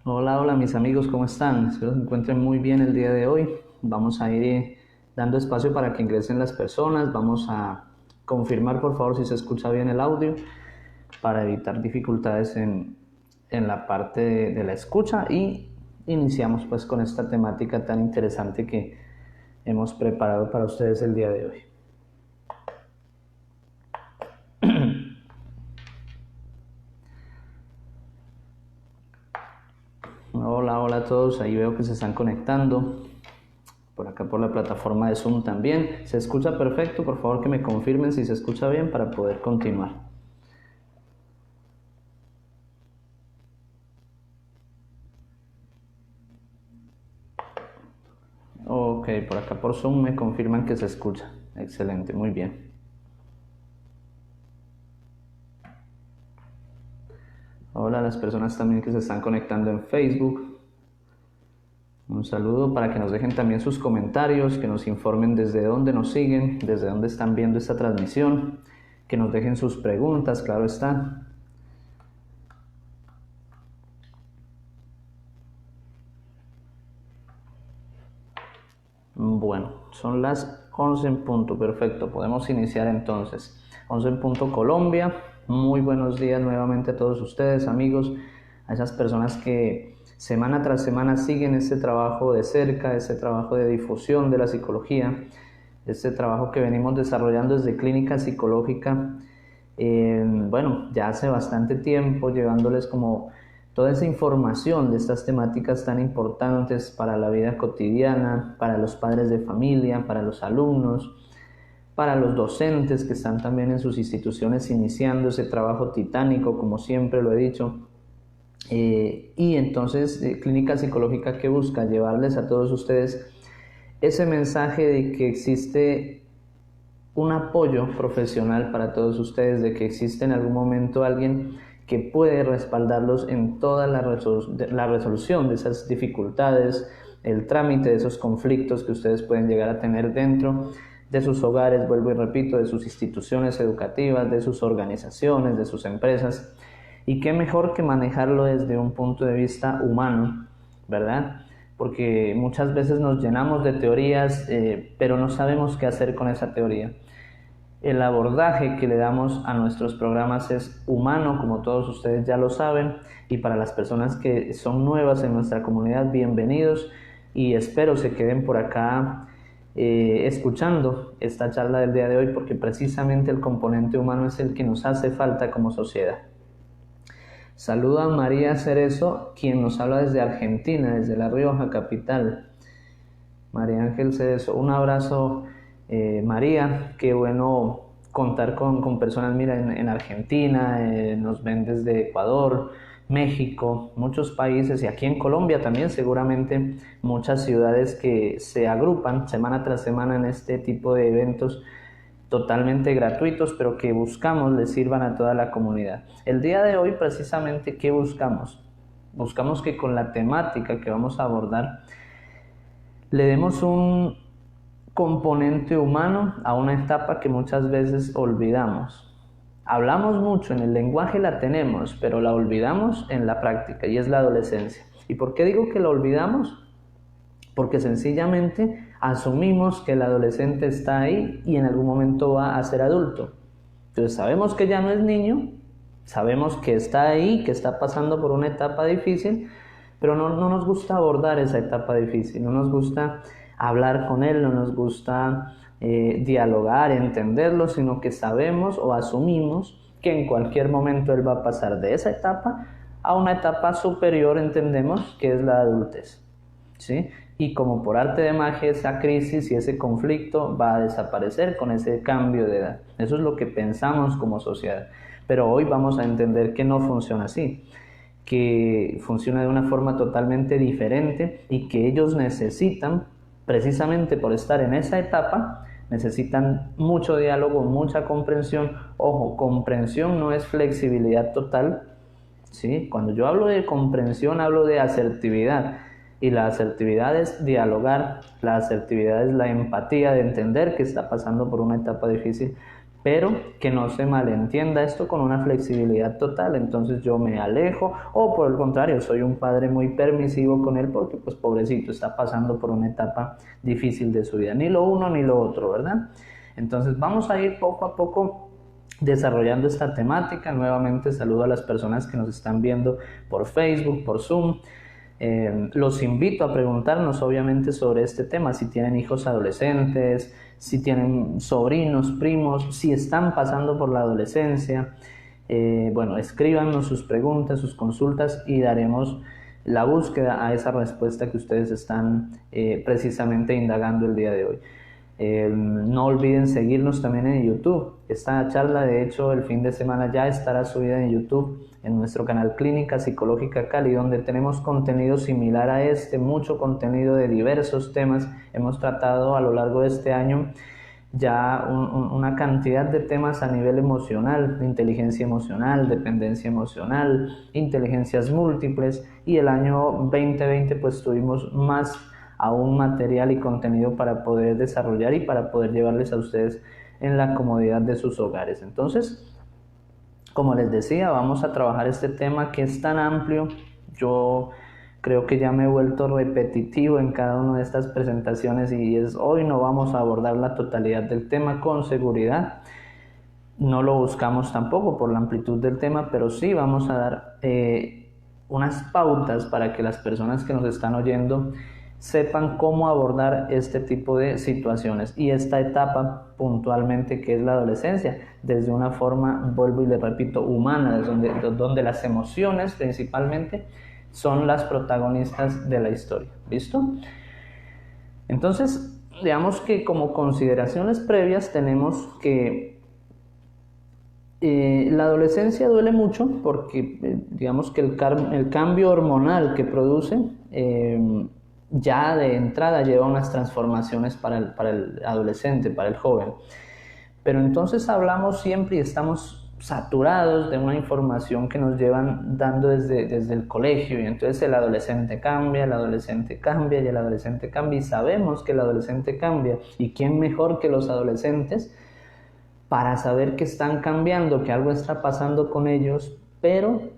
Hola, hola mis amigos, ¿cómo están? Espero se encuentren muy bien el día de hoy. Vamos a ir dando espacio para que ingresen las personas. Vamos a confirmar por favor si se escucha bien el audio para evitar dificultades en la parte de la escucha y iniciamos pues con esta temática tan interesante que hemos preparado para ustedes el día de hoy. Hola, hola a todos, ahí veo que se están conectando. Por acá por la plataforma de Zoom también. ¿Se escucha perfecto? Por favor que me confirmen si se escucha bien para poder continuar. Ok, por acá por Zoom me confirman que se escucha. Excelente, muy bien. Hola a las personas también que se están conectando en Facebook. Un saludo para que nos dejen también sus comentarios, que nos informen desde dónde nos siguen, desde dónde están viendo esta transmisión, que nos dejen sus preguntas, claro está. Bueno, son las 11 en punto, perfecto, podemos iniciar entonces. 11 en punto Colombia, muy buenos días nuevamente a todos ustedes, amigos, a esas personas que semana tras semana siguen este trabajo de cerca, este trabajo de difusión de la psicología, este trabajo que venimos desarrollando desde Clínica Psicológica, bueno, ya hace bastante tiempo, llevándoles como toda esa información de estas temáticas tan importantes para la vida cotidiana, para los padres de familia, para los alumnos, para los docentes que están también en sus instituciones iniciando ese trabajo titánico, como siempre lo he dicho. Y entonces, Clínica Psicológica que busca llevarles a todos ustedes ese mensaje de que existe un apoyo profesional para todos ustedes, de que existe en algún momento alguien que puede respaldarlos en toda la resolución de esas dificultades, el trámite de esos conflictos que ustedes pueden llegar a tener dentro de sus hogares, vuelvo y repito, de sus instituciones educativas, de sus organizaciones, de sus empresas. Y qué mejor que manejarlo desde un punto de vista humano, ¿verdad? Porque muchas veces nos llenamos de teorías, pero no sabemos qué hacer con esa teoría. El abordaje que le damos a nuestros programas es humano, como todos ustedes ya lo saben, y para las personas que son nuevas en nuestra comunidad, bienvenidos y espero se queden por acá escuchando esta charla del día de hoy porque precisamente el componente humano es el que nos hace falta como sociedad. Saludo a María Cerezo, quien nos habla desde Argentina, desde La Rioja, capital. María Ángel Cerezo, un abrazo María, qué bueno contar con personas, mira, en Argentina, nos ven desde Ecuador, México, muchos países y aquí en Colombia también seguramente muchas ciudades que se agrupan semana tras semana en este tipo de eventos totalmente gratuitos, pero que buscamos les sirvan a toda la comunidad. El día de hoy, precisamente, ¿qué buscamos? Buscamos que con la temática que vamos a abordar le demos un componente humano a una etapa que muchas veces olvidamos. Hablamos mucho, en el lenguaje la tenemos, pero la olvidamos en la práctica y es la adolescencia. ¿Y por qué digo que la olvidamos? Porque sencillamente asumimos que el adolescente está ahí y en algún momento va a ser adulto. Entonces sabemos que ya no es niño, sabemos que está ahí, que está pasando por una etapa difícil, pero no nos gusta abordar esa etapa difícil, no nos gusta hablar con él, no nos gusta dialogar, entenderlo, sino que sabemos o asumimos que en cualquier momento él va a pasar de esa etapa a una etapa superior, entendemos, que es la adultez. ¿Sí? Y como por arte de magia esa crisis y ese conflicto va a desaparecer con ese cambio de edad. Eso es lo que pensamos como sociedad. Pero hoy vamos a entender que no funciona así, que funciona de una forma totalmente diferente y que ellos necesitan, precisamente por estar en esa etapa, necesitan mucho diálogo, mucha comprensión. Ojo, comprensión no es flexibilidad total, ¿sí? Cuando yo hablo de comprensión, hablo de asertividad. Y la asertividad es dialogar, la asertividad es la empatía de entender que está pasando por una etapa difícil, pero que no se malentienda esto con una flexibilidad total. Entonces yo me alejo, o por el contrario, soy un padre muy permisivo con él porque pues pobrecito, está pasando por una etapa difícil de su vida, ni lo uno ni lo otro, ¿verdad? Entonces vamos a ir poco a poco desarrollando esta temática. Nuevamente saludo a las personas que nos están viendo por Facebook, por Zoom. Los invito a preguntarnos obviamente sobre este tema, si tienen hijos adolescentes, si tienen sobrinos, primos, si están pasando por la adolescencia. Bueno, escríbanos sus preguntas, sus consultas y daremos la búsqueda a esa respuesta que ustedes están precisamente indagando el día de hoy. No olviden seguirnos también en YouTube. Esta charla, de hecho, el fin de semana ya estará subida en YouTube, en nuestro canal Clínica Psicológica Cali, donde tenemos contenido similar a este, mucho contenido de diversos temas. Hemos tratado a lo largo de este año ya una cantidad de temas a nivel emocional, inteligencia emocional, dependencia emocional, inteligencias múltiples, y el año 2020 pues tuvimos más aún material y contenido para poder desarrollar y para poder llevarles a ustedes en la comodidad de sus hogares. Entonces, como les decía, vamos a trabajar este tema que es tan amplio. Yo creo que ya me he vuelto repetitivo en cada una de estas presentaciones y hoy no vamos a abordar la totalidad del tema con seguridad. No lo buscamos tampoco por la amplitud del tema, pero sí vamos a dar unas pautas para que las personas que nos están oyendo sepan cómo abordar este tipo de situaciones y esta etapa puntualmente que es la adolescencia, desde una forma, vuelvo y le repito, humana, donde las emociones principalmente son las protagonistas de la historia. ¿Listo? Entonces, digamos que como consideraciones previas tenemos que la adolescencia duele mucho porque digamos que el cambio hormonal que produce ya de entrada lleva unas transformaciones para el adolescente, para el joven. Pero entonces hablamos siempre y estamos saturados de una información que nos llevan dando desde el colegio, y entonces el adolescente cambia, el adolescente cambia y el adolescente cambia, y sabemos que el adolescente cambia, y quién mejor que los adolescentes para saber que están cambiando, que algo está pasando con ellos, pero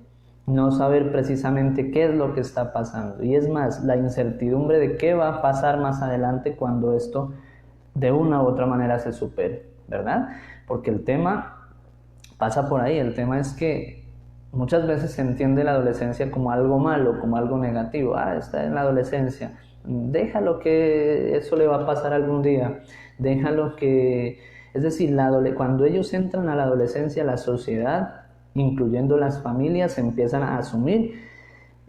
no saber precisamente qué es lo que está pasando. Y es más, la incertidumbre de qué va a pasar más adelante cuando esto de una u otra manera se supere, ¿verdad? Porque el tema pasa por ahí. El tema es que muchas veces se entiende la adolescencia como algo malo, como algo negativo. Está en la adolescencia, déjalo que eso le va a pasar algún día, déjalo que... Es decir, cuando ellos entran a la adolescencia, la sociedad, incluyendo las familias, empiezan a asumir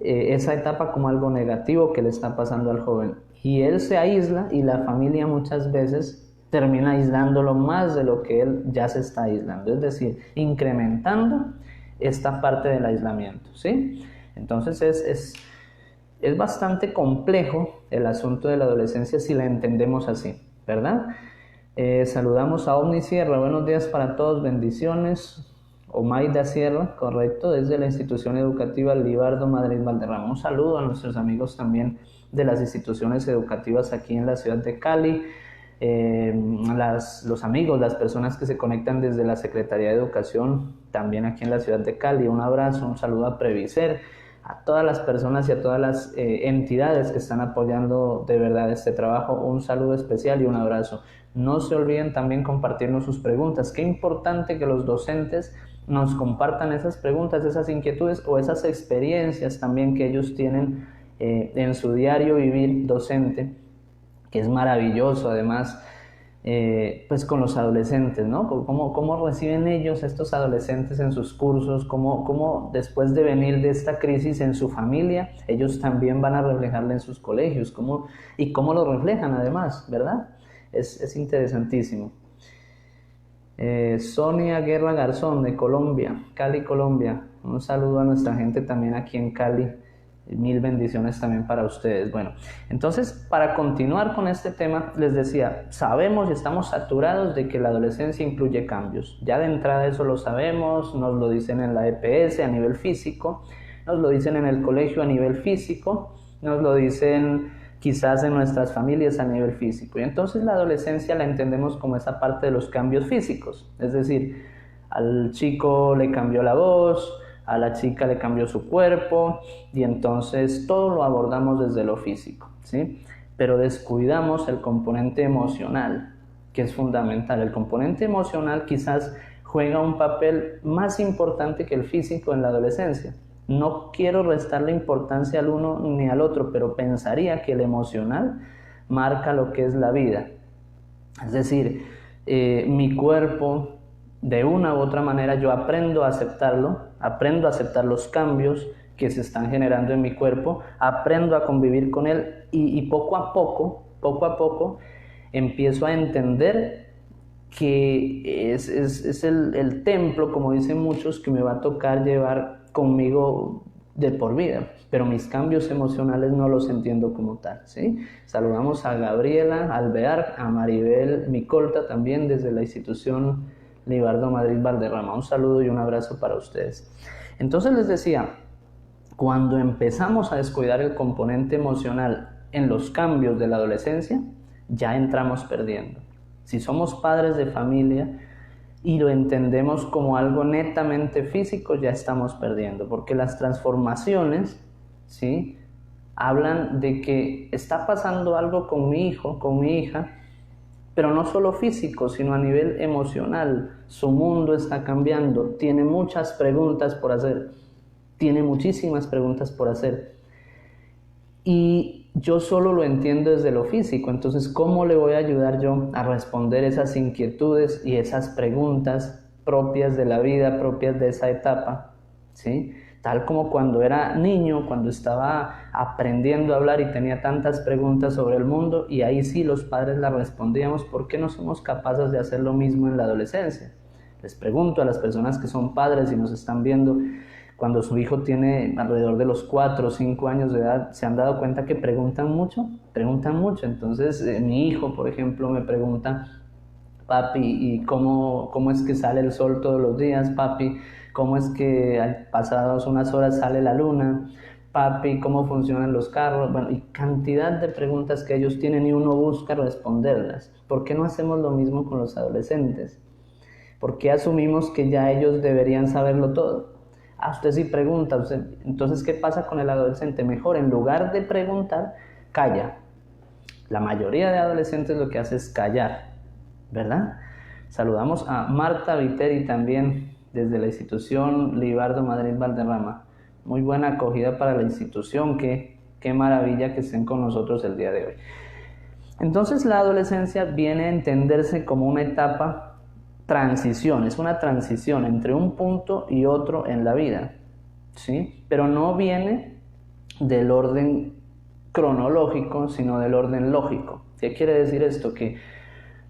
esa etapa como algo negativo que le está pasando al joven. Y él se aísla y la familia muchas veces termina aislándolo más de lo que él ya se está aislando. Es decir, incrementando esta parte del aislamiento, ¿sí? Entonces es bastante complejo el asunto de la adolescencia si la entendemos así, ¿verdad? Saludamos a Omni Sierra, buenos días para todos, bendiciones. Omaida Sierra, correcto, desde la institución educativa Libardo Madrid Valderrama. Un saludo a nuestros amigos también de las instituciones educativas aquí en la ciudad de Cali, los amigos, las personas que se conectan desde la Secretaría de Educación, también aquí en la ciudad de Cali. Un abrazo, un saludo a Previcer, a todas las personas y a todas las entidades que están apoyando de verdad este trabajo. Un saludo especial y un abrazo. No se olviden también compartirnos sus preguntas. Qué importante que los docentes nos compartan esas preguntas, esas inquietudes o esas experiencias también que ellos tienen en su diario vivir docente, que es maravilloso además, pues con los adolescentes, ¿no? ¿Cómo reciben ellos, estos adolescentes, en sus cursos? ¿Cómo después de venir de esta crisis en su familia, ellos también van a reflejarla en sus colegios? ¿Cómo lo reflejan además, verdad? Es interesantísimo. Sonia Guerra Garzón de Colombia, Cali, Colombia. Un saludo a nuestra gente también aquí en Cali. Mil bendiciones también para ustedes. Bueno, entonces para continuar con este tema, les decía, sabemos y estamos saturados de que la adolescencia incluye cambios. Ya de entrada eso lo sabemos, nos lo dicen en la EPS a nivel físico, nos lo dicen en el colegio a nivel físico, nos lo dicen quizás en nuestras familias a nivel físico. Y entonces la adolescencia la entendemos como esa parte de los cambios físicos, es decir, al chico le cambió la voz, a la chica le cambió su cuerpo, y entonces todo lo abordamos desde lo físico, ¿sí? Pero descuidamos el componente emocional, que es fundamental. El componente emocional quizás juega un papel más importante que el físico en la adolescencia. No quiero restarle importancia al uno ni al otro, pero pensaría que el emocional marca lo que es la vida. Es decir, mi cuerpo, de una u otra manera, yo aprendo a aceptarlo, aprendo a aceptar los cambios que se están generando en mi cuerpo, aprendo a convivir con él y poco a poco, empiezo a entender que es el templo, como dicen muchos, que me va a tocar llevar conmigo de por vida, pero mis cambios emocionales no los entiendo como tal, ¿sí? Saludamos a Gabriela Alvear, a Maribel Micolta también desde la institución Libardo Madrid Valderrama. Un saludo y un abrazo para ustedes. Entonces les decía, cuando empezamos a descuidar el componente emocional en los cambios de la adolescencia, ya entramos perdiendo. Si somos padres de familia y lo entendemos como algo netamente físico, ya estamos perdiendo, porque las transformaciones, ¿sí?, hablan de que está pasando algo con mi hijo, con mi hija, pero no solo físico, sino a nivel emocional. Su mundo está cambiando, tiene muchas preguntas por hacer, tiene muchísimas preguntas por hacer. Y yo solo lo entiendo desde lo físico, entonces ¿cómo le voy a ayudar yo a responder esas inquietudes y esas preguntas propias de la vida, propias de esa etapa? ¿Sí? Tal como cuando era niño, cuando estaba aprendiendo a hablar y tenía tantas preguntas sobre el mundo, y ahí sí los padres las respondíamos. ¿Por qué no somos capaces de hacer lo mismo en la adolescencia? Les pregunto a las personas que son padres y nos están viendo, cuando su hijo tiene alrededor de los 4 o 5 años de edad, ¿se han dado cuenta que preguntan mucho? Preguntan mucho. Entonces, mi hijo, por ejemplo, me pregunta: papi, ¿y cómo es que sale el sol todos los días? Papi, ¿cómo es que pasadas unas horas sale la luna? Papi, ¿cómo funcionan los carros? Bueno, y cantidad de preguntas que ellos tienen y uno busca responderlas. ¿Por qué no hacemos lo mismo con los adolescentes? ¿Por qué asumimos que ya ellos deberían saberlo todo? Usted sí pregunta, entonces ¿qué pasa con el adolescente? Mejor, en lugar de preguntar, calla. La mayoría de adolescentes lo que hace es callar, ¿verdad? Saludamos a Marta Viteri también desde la institución Libardo Madrid Valderrama. Muy buena acogida para la institución, qué maravilla que estén con nosotros el día de hoy. Entonces la adolescencia viene a entenderse como una etapa transición, es una transición entre un punto y otro en la vida, ¿sí? Pero no viene del orden cronológico, sino del orden lógico. ¿Qué quiere decir esto? Que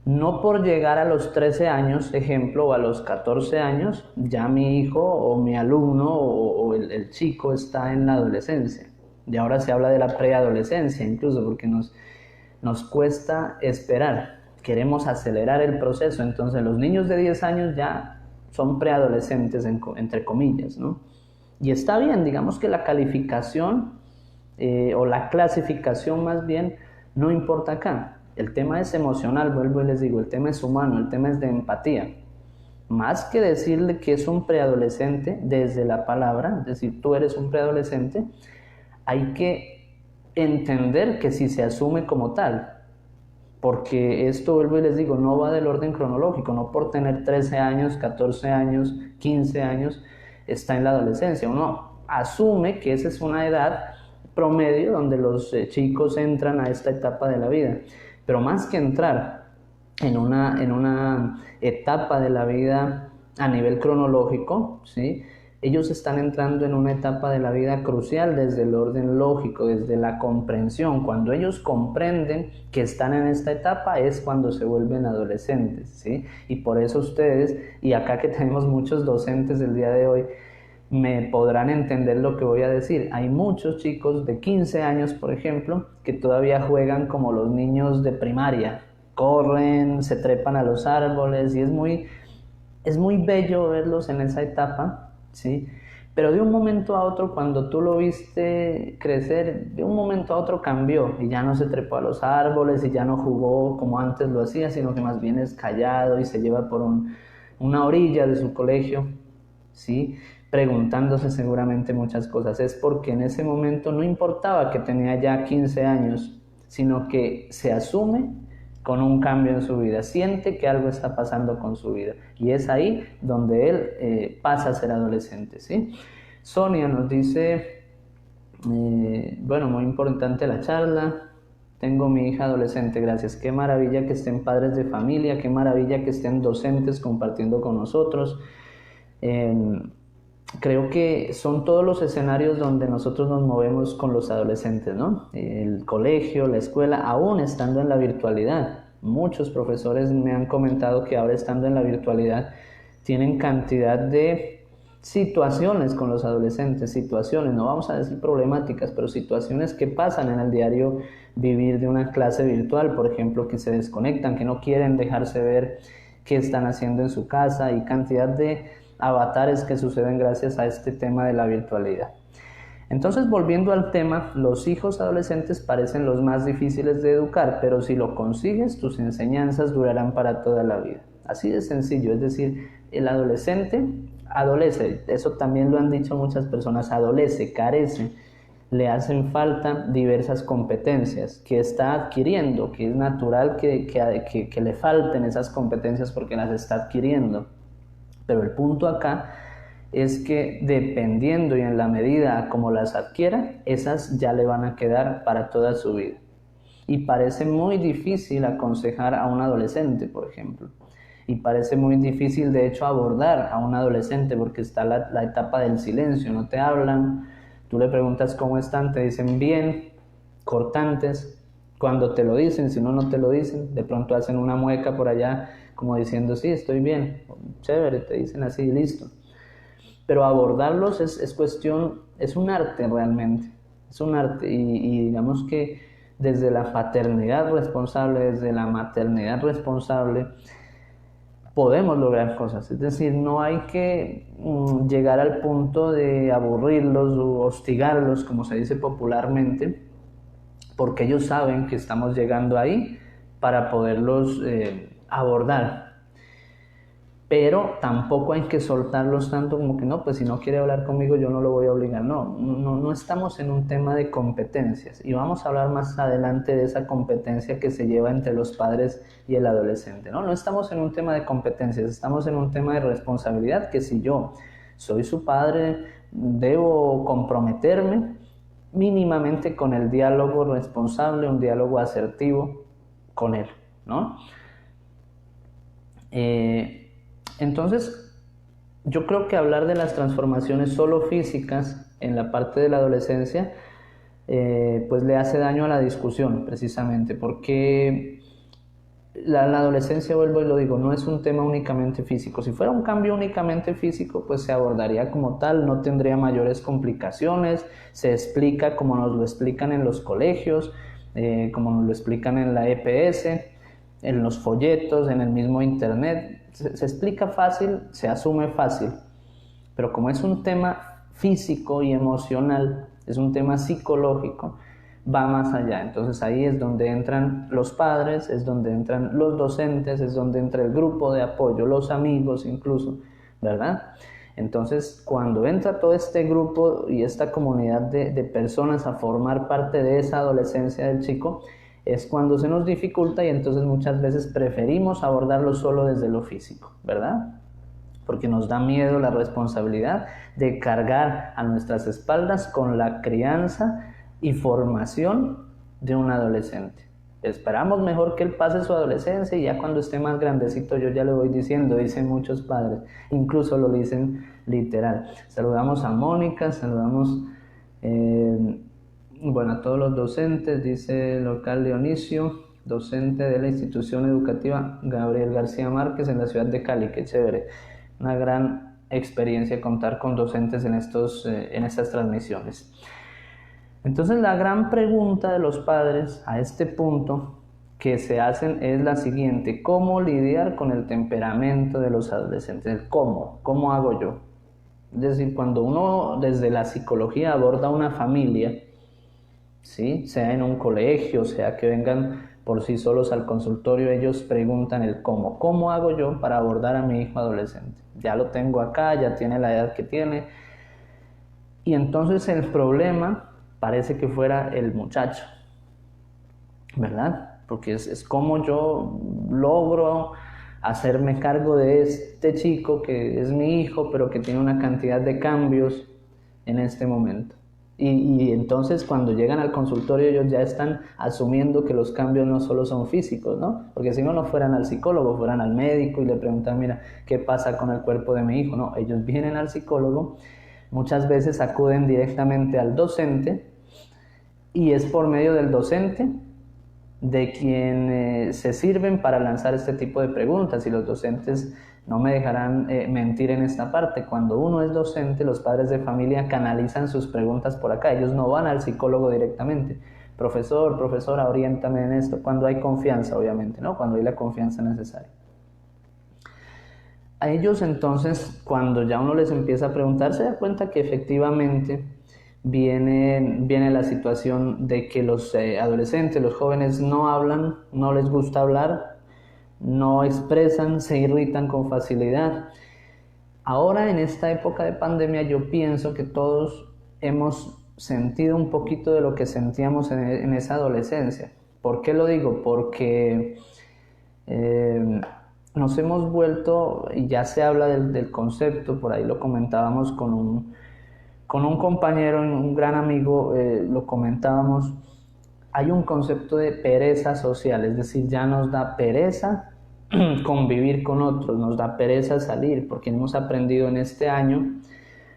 no por llegar a los 13 años, ejemplo, o a los 14 años, ya mi hijo o mi alumno o el chico está en la adolescencia. Y ahora se habla de la preadolescencia incluso, porque nos cuesta esperar. Queremos acelerar el proceso, entonces los niños de 10 años ya son preadolescentes, entre comillas, ¿no? Y está bien, digamos que la calificación o la clasificación más bien no importa acá. El tema es emocional, vuelvo y les digo, el tema es humano, el tema es de empatía. Más que decirle que es un preadolescente desde la palabra, es decir, tú eres un preadolescente, hay que entender que si se asume como tal, porque esto, vuelvo y les digo, no va del orden cronológico, no por tener 13 años, 14 años, 15 años, está en la adolescencia. Uno asume que esa es una edad promedio donde los chicos entran a esta etapa de la vida, pero más que entrar en una etapa de la vida a nivel cronológico, ¿sí?, ellos están entrando en una etapa de la vida crucial desde el orden lógico, desde la comprensión. Cuando ellos comprenden que están en esta etapa es cuando se vuelven adolescentes, ¿sí? Y por eso ustedes, y acá que tenemos muchos docentes el día de hoy, me podrán entender lo que voy a decir. Hay muchos chicos de 15 años, por ejemplo, que todavía juegan como los niños de primaria. Corren, se trepan a los árboles y es muy bello verlos en esa etapa, ¿sí? Pero de un momento a otro, cuando tú lo viste crecer, de un momento a otro cambió y ya no se trepó a los árboles y ya no jugó como antes lo hacía, sino que más bien es callado y se lleva por una orilla de su colegio, ¿sí? Preguntándose seguramente muchas cosas. Es porque en ese momento no importaba que tenía ya 15 años, sino que se asume con un cambio en su vida, siente que algo está pasando con su vida y es ahí donde él pasa a ser adolescente, ¿sí? Sonia nos dice, bueno, muy importante la charla, tengo mi hija adolescente, gracias, qué maravilla que estén padres de familia, qué maravilla que estén docentes compartiendo con nosotros. Creo que son todos los escenarios donde nosotros nos movemos con los adolescentes, ¿no? El colegio, la escuela, aún estando en la virtualidad. Muchos profesores me han comentado que ahora estando en la virtualidad tienen cantidad de situaciones con los adolescentes, situaciones, no vamos a decir problemáticas, pero situaciones que pasan en el diario vivir de una clase virtual, por ejemplo, que se desconectan, que no quieren dejarse ver qué están haciendo en su casa y cantidad de avatares que suceden gracias a este tema de la virtualidad. Entonces, volviendo al tema, los hijos adolescentes parecen los más difíciles de educar, pero si lo consigues, tus enseñanzas durarán para toda la vida. Así de sencillo, es decir, el adolescente adolece, eso también lo han dicho muchas personas, adolece, carece, le hacen falta diversas competencias que está adquiriendo, que es natural que le falten esas competencias porque las está adquiriendo. Pero el punto acá es que dependiendo y en la medida como las adquiera, esas ya le van a quedar para toda su vida. Y parece muy difícil aconsejar a un adolescente, por ejemplo. Y parece muy difícil, de hecho, abordar a un adolescente porque está la etapa del silencio, no te hablan, tú le preguntas cómo están, te dicen bien, cortantes. Cuando te lo dicen, si no te lo dicen, de pronto hacen una mueca por allá como diciendo, sí, estoy bien, chévere, te dicen así, listo. Pero abordarlos es cuestión, es un arte realmente, es un arte y digamos que desde la paternidad responsable, desde la maternidad responsable, podemos lograr cosas. Es decir, no hay que llegar al punto de aburrirlos o hostigarlos, como se dice popularmente, porque ellos saben que estamos llegando ahí para poderlos abordar. Pero tampoco hay que soltarlos tanto como que no, pues si no quiere hablar conmigo yo no lo voy a obligar. No estamos en un tema de competencias y vamos a hablar más adelante de esa competencia que se lleva entre los padres y el adolescente. No estamos en un tema de competencias, estamos en un tema de responsabilidad que si yo soy su padre debo comprometerme mínimamente con el diálogo responsable, un diálogo asertivo con él, ¿no? Entonces, yo creo que hablar de las transformaciones solo físicas en la parte de la adolescencia, pues le hace daño a la discusión, precisamente, porque la adolescencia, vuelvo y lo digo, no es un tema únicamente físico. Si fuera un cambio únicamente físico, pues se abordaría como tal, no tendría mayores complicaciones, se explica como nos lo explican en los colegios, como nos lo explican en la EPS, en los folletos, en el mismo internet. Se explica fácil, se asume fácil, pero como es un tema físico y emocional, es un tema psicológico, va más allá. Entonces ahí es donde entran los padres, es donde entran los docentes, es donde entra el grupo de apoyo, los amigos incluso, ¿verdad? Entonces cuando entra todo este grupo y esta comunidad de personas a formar parte de esa adolescencia del chico, es cuando se nos dificulta y entonces muchas veces preferimos abordarlo solo desde lo físico, ¿verdad? Porque nos da miedo la responsabilidad de cargar a nuestras espaldas con la crianza y formación de un adolescente. Esperamos mejor que él pase su adolescencia y ya cuando esté más grandecito yo ya le voy diciendo, dicen muchos padres, incluso lo dicen literal. Saludamos a Mónica, saludamos a todos los docentes, dice local Dionisio, docente de la institución educativa Gabriel García Márquez en la ciudad de Cali, qué chévere, una gran experiencia contar con docentes en estas transmisiones. Entonces la gran pregunta de los padres a este punto que se hacen es la siguiente: ¿cómo lidiar con el temperamento de los adolescentes? ¿Cómo hago yo? Es decir, cuando uno desde la psicología aborda una familia, ¿sí? Sea en un colegio, sea que vengan por sí solos al consultorio, ellos preguntan el cómo. ¿Cómo hago yo para abordar a mi hijo adolescente? Ya lo tengo acá, ya tiene la edad que tiene. Y entonces el problema parece que fuera el muchacho, ¿verdad? Porque es como yo logro hacerme cargo de este chico que es mi hijo, pero que tiene una cantidad de cambios en este momento. Y entonces cuando llegan al consultorio ellos ya están asumiendo que los cambios no solo son físicos, ¿no? Porque si no fueran al psicólogo, fueran al médico y le preguntan, mira, ¿qué pasa con el cuerpo de mi hijo? No, ellos vienen al psicólogo, muchas veces acuden directamente al docente y es por medio del docente de quien se sirven para lanzar este tipo de preguntas, y los docentes no me dejarán mentir en esta parte. Cuando uno es docente, los padres de familia canalizan sus preguntas por acá, ellos no van al psicólogo directamente. Profesor, profesora, oriéntame en esto, cuando hay confianza, obviamente, ¿no? Cuando hay la confianza necesaria. A ellos entonces, cuando ya uno les empieza a preguntar, se da cuenta que efectivamente viene la situación de que los adolescentes, los jóvenes no hablan, no les gusta hablar, no expresan, se irritan con facilidad. Ahora en esta época de pandemia yo pienso que todos hemos sentido un poquito de lo que sentíamos en esa adolescencia. ¿Por qué lo digo? Porque nos hemos vuelto, y ya se habla del concepto, por ahí lo comentábamos con un compañero, un gran amigo, lo comentábamos, hay un concepto de pereza social, es decir, ya nos da pereza convivir con otros, nos da pereza salir, porque hemos aprendido en este año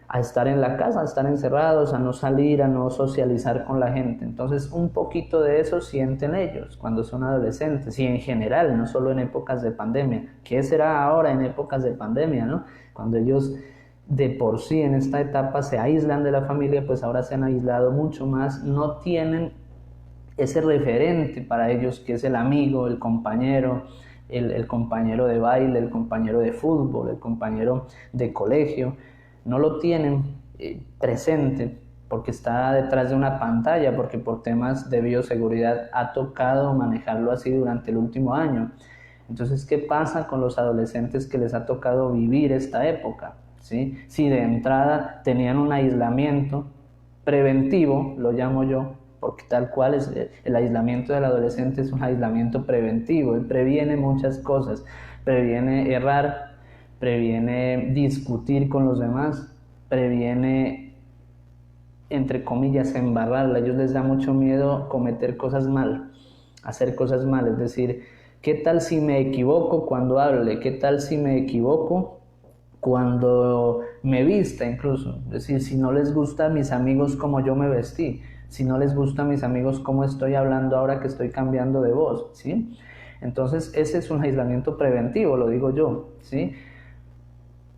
a estar en la casa, a estar encerrados, a no salir, a no socializar con la gente. Entonces un poquito de eso sienten ellos cuando son adolescentes, y en general, no solo en épocas de pandemia. ¿Qué será ahora en épocas de pandemia, no? Cuando ellos de por sí en esta etapa se aíslan de la familia, pues ahora se han aislado mucho más, no tienen ese referente para ellos que es el amigo, el compañero, el compañero de baile, el compañero de fútbol, el compañero de colegio. No lo tienen presente porque está detrás de una pantalla, porque por temas de bioseguridad ha tocado manejarlo así durante el último año. Entonces, ¿qué pasa con los adolescentes que les ha tocado vivir esta época? ¿Sí? Si de entrada tenían un aislamiento preventivo, lo llamo yo, porque tal cual es el aislamiento del adolescente, es un aislamiento preventivo, él previene muchas cosas, previene errar, previene discutir con los demás, previene, entre comillas, embarrarla. A ellos les da mucho miedo cometer cosas mal, hacer cosas mal, es decir, ¿qué tal si me equivoco cuando hable? ¿Qué tal si me equivoco cuando me vista incluso? Es decir, si no les gusta a mis amigos como yo me vestí, si no les gusta a mis amigos cómo estoy hablando ahora que estoy cambiando de voz, ¿sí? Entonces ese es un aislamiento preventivo, lo digo yo, ¿sí?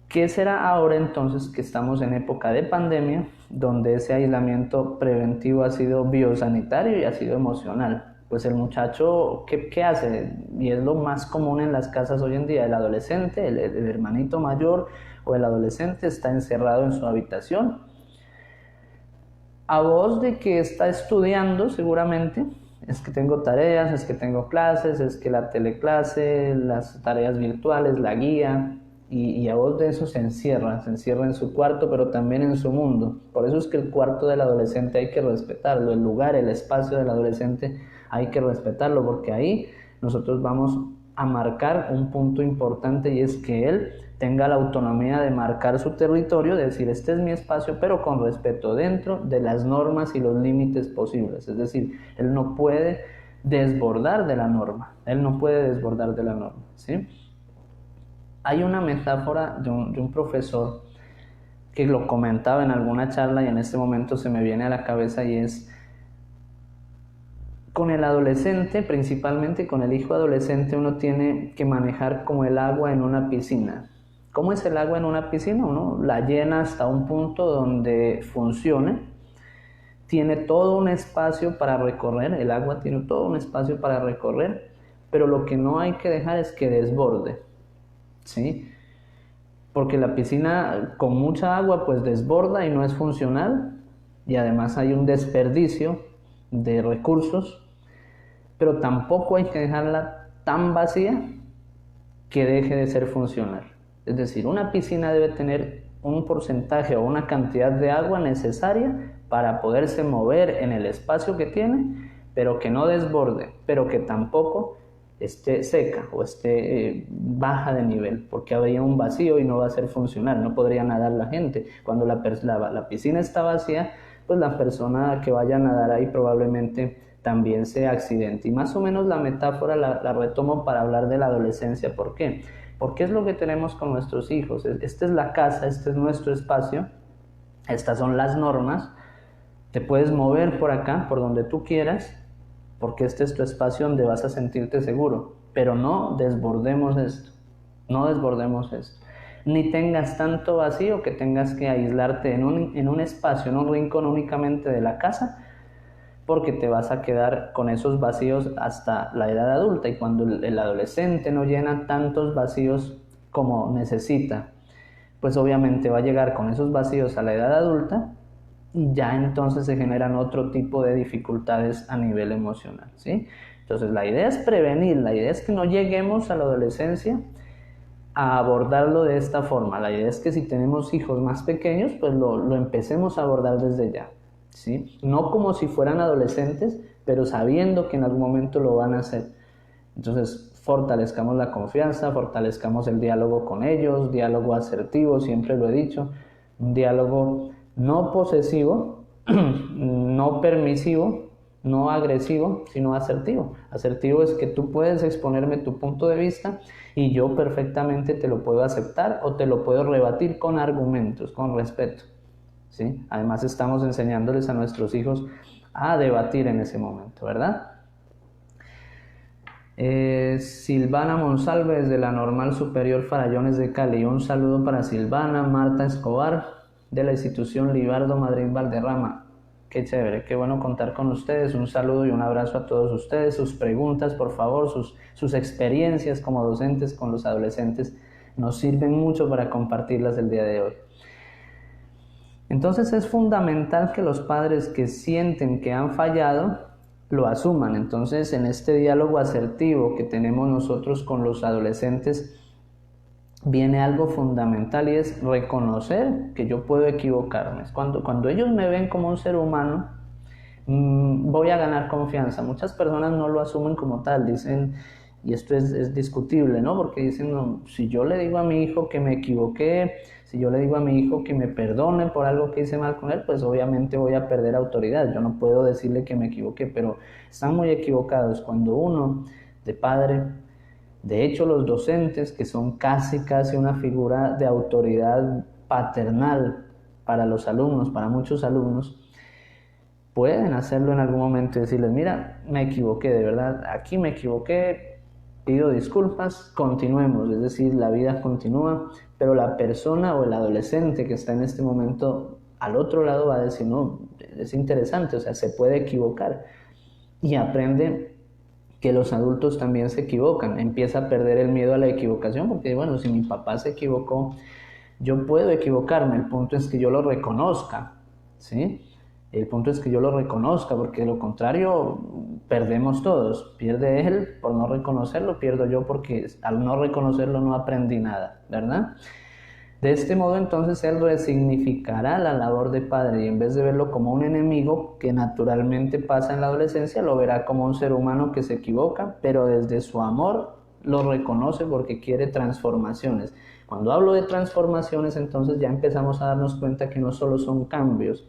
¿Qué será ahora entonces que estamos en época de pandemia, donde ese aislamiento preventivo ha sido biosanitario y ha sido emocional? Pues el muchacho, ¿qué hace? Y es lo más común en las casas hoy en día, el adolescente, el hermanito mayor o el adolescente está encerrado en su habitación, a voz de que está estudiando seguramente, es que tengo tareas, es que tengo clases, es que la teleclase, las tareas virtuales, la guía, y a voz de eso se encierra en su cuarto, pero también en su mundo. Por eso es que el cuarto del adolescente hay que respetarlo, el lugar, el espacio del adolescente hay que respetarlo, porque ahí nosotros vamos a marcar un punto importante, y es que él tenga la autonomía de marcar su territorio, de decir, este es mi espacio, pero con respeto, dentro de las normas y los límites posibles. Es decir, él no puede desbordar de la norma, ¿sí? Hay una metáfora de un profesor que lo comentaba en alguna charla y en este momento se me viene a la cabeza, y es con el adolescente, principalmente con el hijo adolescente, uno tiene que manejar como el agua en una piscina. ¿Cómo es el agua en una piscina? Uno la llena hasta un punto donde funcione, tiene todo un espacio para recorrer, el agua tiene todo un espacio para recorrer, pero lo que no hay que dejar es que desborde, ¿sí? porque la piscina con mucha agua pues desborda y no es funcional, y además hay un desperdicio de recursos, pero tampoco hay que dejarla tan vacía que deje de ser funcional. Es decir, una piscina debe tener un porcentaje o una cantidad de agua necesaria para poderse mover en el espacio que tiene, pero que no desborde, pero que tampoco esté seca o esté baja de nivel, porque habría un vacío y no va a ser funcional, no podría nadar la gente. Cuando la piscina está vacía, pues la persona que vaya a nadar ahí probablemente también se accidente. Y más o menos la metáfora la retomo para hablar de la adolescencia. ¿Por qué? Porque es lo que tenemos con nuestros hijos. Esta es la casa, este es nuestro espacio, estas son las normas. Te puedes mover por acá, por donde tú quieras, porque este es tu espacio donde vas a sentirte seguro. Pero no desbordemos esto, no desbordemos esto. Ni tengas tanto vacío que tengas que aislarte en un espacio, en un rincón únicamente de la casa, porque te vas a quedar con esos vacíos hasta la edad adulta, y cuando el adolescente no llena tantos vacíos como necesita, pues obviamente va a llegar con esos vacíos a la edad adulta y ya entonces se generan otro tipo de dificultades a nivel emocional, ¿sí? Entonces la idea es prevenir, la idea es que no lleguemos a la adolescencia a abordarlo de esta forma. La idea es que si tenemos hijos más pequeños, pues lo empecemos a abordar desde ya, ¿sí? No como si fueran adolescentes, pero sabiendo que en algún momento lo van a hacer. Entonces, fortalezcamos la confianza, fortalezcamos el diálogo con ellos, diálogo asertivo, siempre lo he dicho, un diálogo no posesivo, no permisivo, no agresivo, sino asertivo. Asertivo es que tú puedes exponerme tu punto de vista y yo perfectamente te lo puedo aceptar o te lo puedo rebatir con argumentos, con respeto, ¿sí? Además estamos enseñándoles a nuestros hijos a debatir en ese momento, ¿verdad? Silvana Monsalve desde la Normal Superior Farallones de Cali. Un saludo para Silvana. Marta Escobar de la institución Libardo Madrid Valderrama. Qué chévere, qué bueno contar con ustedes. Un saludo y un abrazo a todos ustedes. Sus preguntas, por favor, sus experiencias como docentes con los adolescentes nos sirven mucho para compartirlas el día de hoy. Entonces es fundamental que los padres que sienten que han fallado lo asuman. Entonces, en este diálogo asertivo que tenemos nosotros con los adolescentes, viene algo fundamental y es reconocer que yo puedo equivocarme. Cuando ellos me ven como un ser humano, voy a ganar confianza. Muchas personas no lo asumen como tal, dicen, y esto es discutible, ¿no? Porque dicen, no, si yo le digo a mi hijo que me equivoqué, si yo le digo a mi hijo que me perdone por algo que hice mal con él, pues obviamente voy a perder autoridad. Yo no puedo decirle que me equivoqué, pero están muy equivocados. Cuando uno, de padre, de hecho los docentes, que son casi una figura de autoridad paternal para los alumnos, para muchos alumnos, pueden hacerlo en algún momento y decirles, mira, me equivoqué, de verdad, aquí me equivoqué, pido disculpas, continuemos. Es decir, la vida continúa, pero la persona o el adolescente que está en este momento al otro lado va a decir, no, es interesante, o sea, se puede equivocar, y aprende que los adultos también se equivocan, empieza a perder el miedo a la equivocación, porque bueno, si mi papá se equivocó, yo puedo equivocarme, el punto es que yo lo reconozca, ¿sí? El punto es que yo lo reconozca, porque de lo contrario perdemos todos. Pierde él por no reconocerlo, pierdo yo porque al no reconocerlo no aprendí nada, ¿verdad? De este modo entonces él resignificará la labor de padre y en vez de verlo como un enemigo que naturalmente pasa en la adolescencia, lo verá como un ser humano que se equivoca, pero desde su amor lo reconoce porque quiere transformaciones. Cuando hablo de transformaciones, entonces ya empezamos a darnos cuenta que no solo son cambios.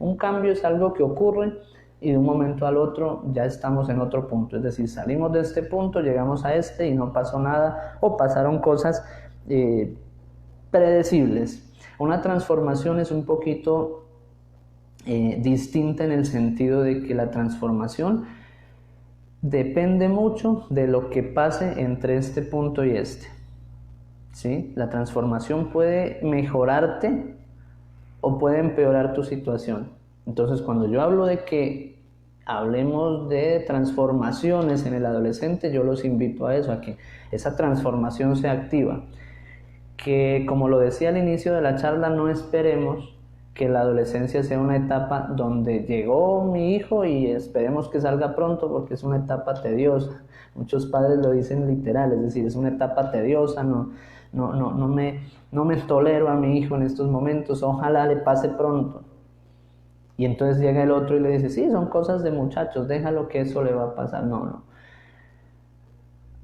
Un cambio es algo que ocurre y de un momento al otro ya estamos en otro punto. Es decir, salimos de este punto, llegamos a este y no pasó nada o pasaron cosas predecibles. Una transformación es un poquito distinta en el sentido de que la transformación depende mucho de lo que pase entre este punto y este, ¿sí? La transformación puede mejorarte o puede empeorar tu situación. Entonces, cuando yo hablo de que hablemos de transformaciones en el adolescente, yo los invito a eso, a que esa transformación sea activa. que, como lo decía al inicio de la charla, no esperemos que la adolescencia sea una etapa donde llegó mi hijo y esperemos que salga pronto porque es una etapa tediosa. Muchos padres lo dicen literal, es decir, es una etapa tediosa, no me tolero a mi hijo en estos momentos, ojalá le pase pronto. Y entonces llega el otro y le dice, sí, son cosas de muchachos, déjalo que eso le va a pasar. No.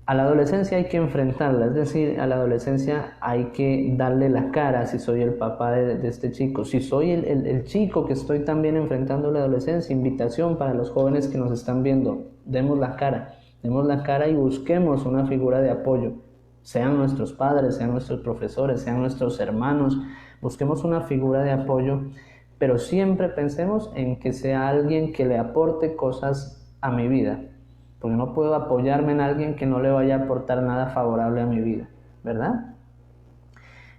A la adolescencia hay que enfrentarla, es decir, a la adolescencia hay que darle la cara si soy el papá de este chico. Si soy el chico que estoy también enfrentando la adolescencia, invitación para los jóvenes que nos están viendo, demos la cara y busquemos una figura de apoyo. Sean nuestros padres, sean nuestros profesores, sean nuestros hermanos, busquemos una figura de apoyo, pero siempre pensemos en que sea alguien que le aporte cosas a mi vida. Porque no puedo apoyarme en alguien que no le vaya a aportar nada favorable a mi vida, ¿verdad?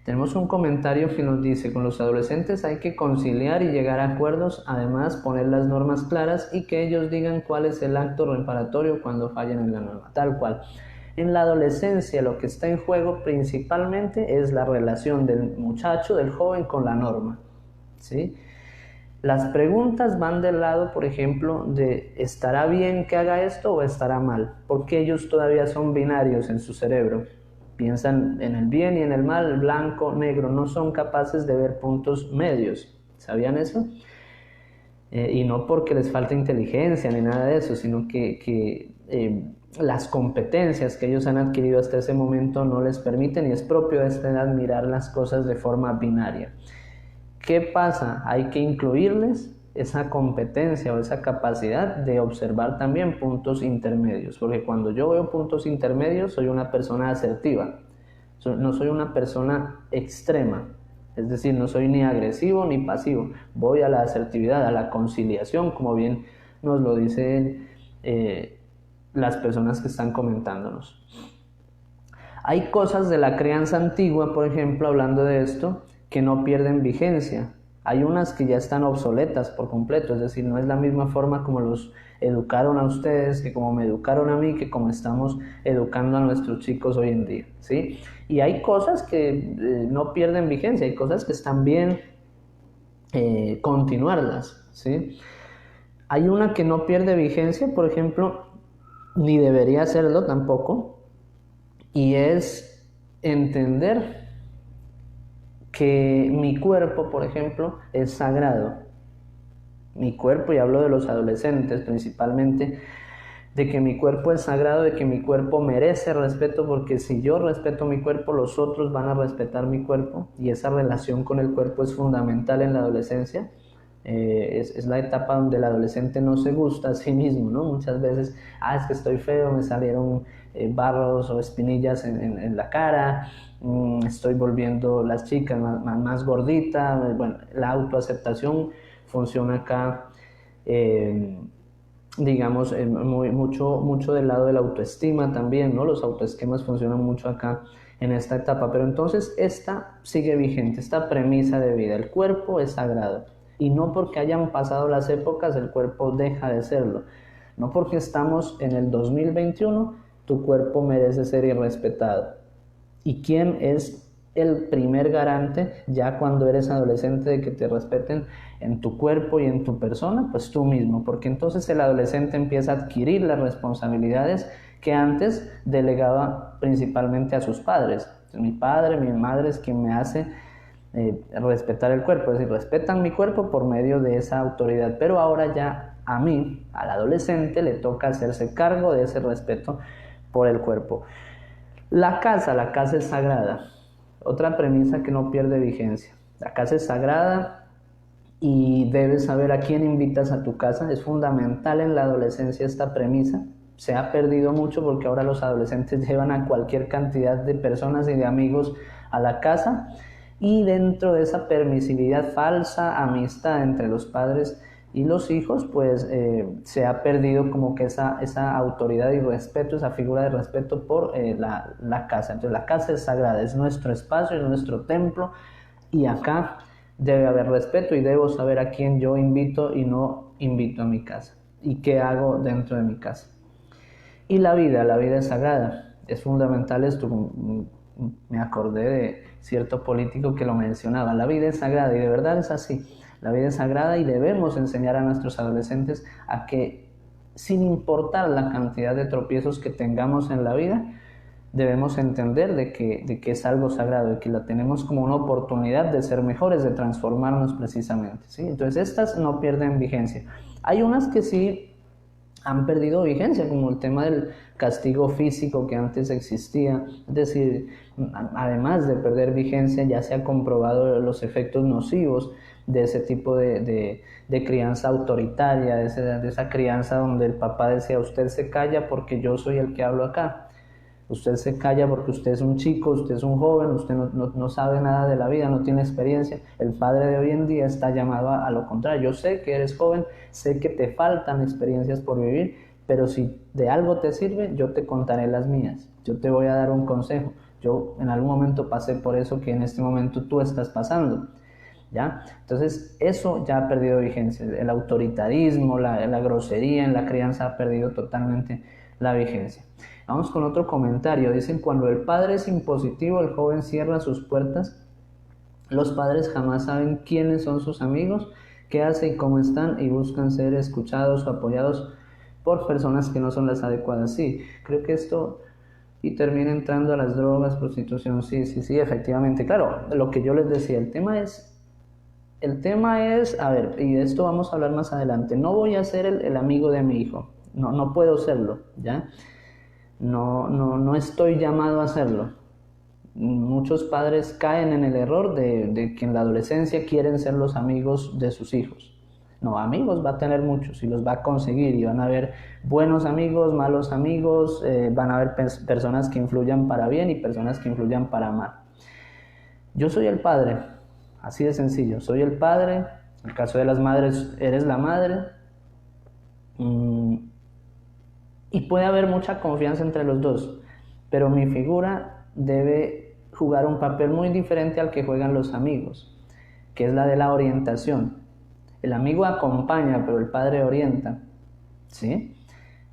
Tenemos un comentario que nos dice, con los adolescentes hay que conciliar y llegar a acuerdos, además poner las normas claras y que ellos digan cuál es el acto reparatorio cuando fallen en la norma, tal cual. En la adolescencia lo que está en juego principalmente es la relación del muchacho, del joven con la norma, ¿sí? Las preguntas van del lado, por ejemplo, de ¿estará bien que haga esto o estará mal? Porque ellos todavía son binarios en su cerebro. Piensan en el bien y en el mal, blanco, negro, no son capaces de ver puntos medios. ¿Sabían eso? Y no porque les falte inteligencia ni nada de eso, sino que las competencias que ellos han adquirido hasta ese momento no les permiten, y es propio de esta edad mirar las cosas de forma binaria. ¿Qué pasa? Hay que incluirles esa competencia o esa capacidad de observar también puntos intermedios, porque cuando yo veo puntos intermedios soy una persona asertiva, no soy una persona extrema, es decir, no soy ni agresivo ni pasivo, voy a la asertividad, a la conciliación, como bien nos lo dicen las personas que están comentándonos. Hay cosas de la crianza antigua, por ejemplo, hablando de esto, que no pierden vigencia. Hay unas que ya están obsoletas por completo, es decir, no es la misma forma como los educaron a ustedes, que como me educaron a mí, que como estamos educando a nuestros chicos hoy en día, ¿sí? Y hay cosas que no pierden vigencia, hay cosas que están bien continuarlas, ¿sí? Hay una que no pierde vigencia, por ejemplo, ni debería hacerlo tampoco, y es entender que mi cuerpo, por ejemplo, es sagrado. Mi cuerpo, y hablo de los adolescentes principalmente, de que mi cuerpo es sagrado, de que mi cuerpo merece respeto, porque si yo respeto mi cuerpo, los otros van a respetar mi cuerpo, y esa relación con el cuerpo es fundamental en la adolescencia. Es la etapa donde el adolescente no se gusta a sí mismo, ¿no? Muchas veces, es que estoy feo, me salieron barros o espinillas en la cara, estoy volviendo las chicas más gorditas. Bueno, la autoaceptación funciona acá, digamos, mucho del lado de la autoestima también, ¿no? Los autoesquemas funcionan mucho acá en esta etapa, pero entonces esta sigue vigente, esta premisa de vida, el cuerpo es sagrado. Y no porque hayan pasado las épocas el cuerpo deja de serlo. No porque estamos en el 2021 tu cuerpo merece ser irrespetado. ¿Y quién es el primer garante ya cuando eres adolescente de que te respeten en tu cuerpo y en tu persona? Pues tú mismo, porque entonces el adolescente empieza a adquirir las responsabilidades que antes delegaba principalmente a sus padres. Mi padre, mi madre es quien me hace respetar el cuerpo, es decir, respetan mi cuerpo por medio de esa autoridad, pero ahora ya a mí, al adolescente, le toca hacerse cargo de ese respeto por el cuerpo. La casa es sagrada, otra premisa que no pierde vigencia. La casa es sagrada y debes saber a quién invitas a tu casa, es fundamental en la adolescencia esta premisa. Se ha perdido mucho porque ahora los adolescentes llevan a cualquier cantidad de personas y de amigos a la casa, y dentro de esa permisividad, falsa amistad entre los padres y los hijos, pues se ha perdido como que esa autoridad y respeto, esa figura de respeto por la casa. Entonces la casa es sagrada, es nuestro espacio, es nuestro templo, y acá debe haber respeto y debo saber a quién yo invito y no invito a mi casa y qué hago dentro de mi casa. Y la vida es sagrada, es fundamental esto. Me acordé de cierto político que lo mencionaba. La vida es sagrada y de verdad es así. La vida es sagrada y debemos enseñar a nuestros adolescentes a que, sin importar la cantidad de tropiezos que tengamos en la vida, debemos entender de que es algo sagrado, de que la tenemos como una oportunidad de ser mejores, de transformarnos precisamente, ¿sí? Entonces estas no pierden vigencia. Hay unas que sí han perdido vigencia, como el tema del castigo físico que antes existía. Es decir, además de perder vigencia, ya se ha comprobado los efectos nocivos de ese tipo de crianza autoritaria, de esa crianza donde el papá decía: usted se calla porque yo soy el que hablo acá. Usted se calla porque usted es un chico, usted es un joven, usted no sabe nada de la vida, no tiene experiencia. El padre de hoy en día está llamado a lo contrario. Yo sé que eres joven, sé que te faltan experiencias por vivir, pero si de algo te sirve, yo te contaré las mías. Yo te voy a dar un consejo. Yo en algún momento pasé por eso que en este momento tú estás pasando, ¿ya? Entonces eso ya ha perdido vigencia. El autoritarismo, la grosería en la crianza ha perdido totalmente la vigencia. Vamos con otro comentario. Dicen: cuando el padre es impositivo, el joven cierra sus puertas. Los padres jamás saben quiénes son sus amigos, qué hacen y cómo están, y buscan ser escuchados o apoyados por personas que no son las adecuadas. Sí, creo que esto y termina entrando a las drogas, prostitución. Sí, efectivamente. Claro, lo que yo les decía, el tema es, a ver, y de esto vamos a hablar más adelante. No voy a ser el amigo de mi hijo. No puedo serlo, ¿ya? No estoy llamado a hacerlo. Muchos padres caen en el error de que en la adolescencia quieren ser los amigos de sus hijos. No, amigos va a tener muchos y los va a conseguir, y van a haber buenos amigos, malos amigos, van a haber personas que influyan para bien y personas que influyan para mal. Yo soy el padre, así de sencillo, soy el padre. En el caso de las madres, eres la madre. Y puede haber mucha confianza entre los dos, pero mi figura debe jugar un papel muy diferente al que juegan los amigos, que es la de la orientación. El amigo acompaña, pero el padre orienta, ¿sí?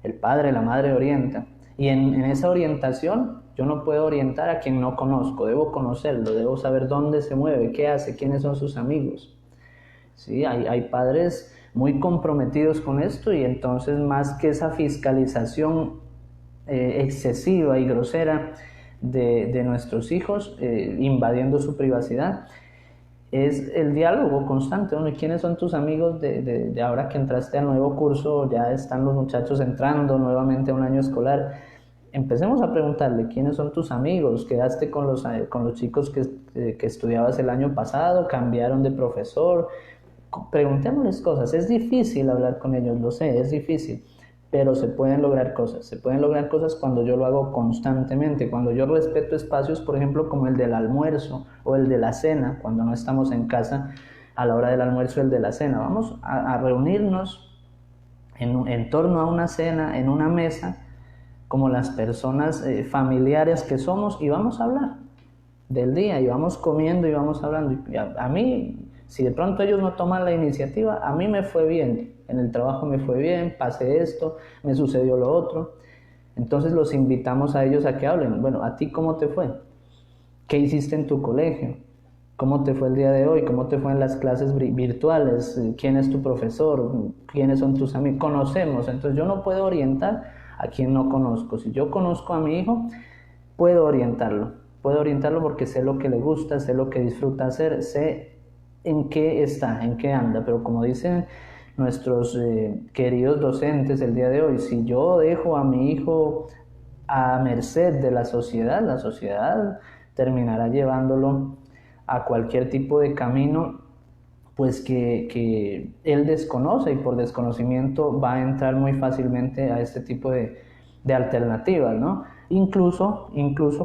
El padre, la madre orienta. Y en esa orientación yo no puedo orientar a quien no conozco, debo conocerlo, debo saber dónde se mueve, qué hace, quiénes son sus amigos. ¿Sí? Hay padres muy comprometidos con esto, y entonces, más que esa fiscalización excesiva y grosera de nuestros hijos, invadiendo su privacidad, es el diálogo constante. Bueno, ¿quiénes son tus amigos de ahora que entraste al nuevo curso? Ya están los muchachos entrando nuevamente a un año escolar. Empecemos a preguntarle: ¿quiénes son tus amigos? ¿Quedaste con los chicos que estudiabas el año pasado? ¿Cambiaron de profesor? Preguntémosles cosas. Es difícil hablar con ellos, lo sé, es difícil, pero se pueden lograr cosas. Se pueden lograr cosas cuando yo lo hago constantemente, cuando yo respeto espacios, por ejemplo, como el del almuerzo o el de la cena, cuando no estamos en casa a la hora del almuerzo, el de la cena. Vamos a reunirnos en torno a una cena, en una mesa, como las personas familiares que somos, y vamos a hablar del día, y vamos comiendo y vamos hablando. Y a mí, si de pronto ellos no toman la iniciativa, a mí me fue bien, en el trabajo me fue bien, pasé esto, me sucedió lo otro. Entonces los invitamos a ellos a que hablen. Bueno, ¿a ti cómo te fue? ¿Qué hiciste en tu colegio? ¿Cómo te fue el día de hoy? ¿Cómo te fue en las clases virtuales? ¿Quién es tu profesor? ¿Quiénes son tus amigos? Conocemos. Entonces yo no puedo orientar a quien no conozco. Si yo conozco a mi hijo, puedo orientarlo. Puedo orientarlo porque sé lo que le gusta, sé lo que disfruta hacer, sé en qué está, en qué anda. Pero como dicen nuestros queridos docentes el día de hoy, si yo dejo a mi hijo a merced de la sociedad terminará llevándolo a cualquier tipo de camino pues que él desconoce, y por desconocimiento va a entrar muy fácilmente a este tipo de alternativas, ¿no? Incluso,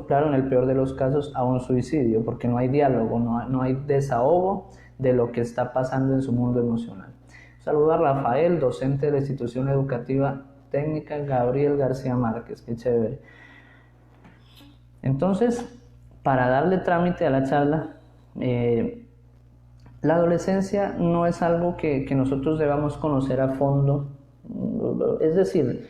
claro, en el peor de los casos, a un suicidio, porque no hay diálogo, no hay desahogo de lo que está pasando en su mundo emocional. Saludo a Rafael, docente de la institución educativa técnica Gabriel García Márquez, qué chévere. Entonces, para darle trámite a la charla, la adolescencia no es algo que nosotros debamos conocer a fondo. Es decir,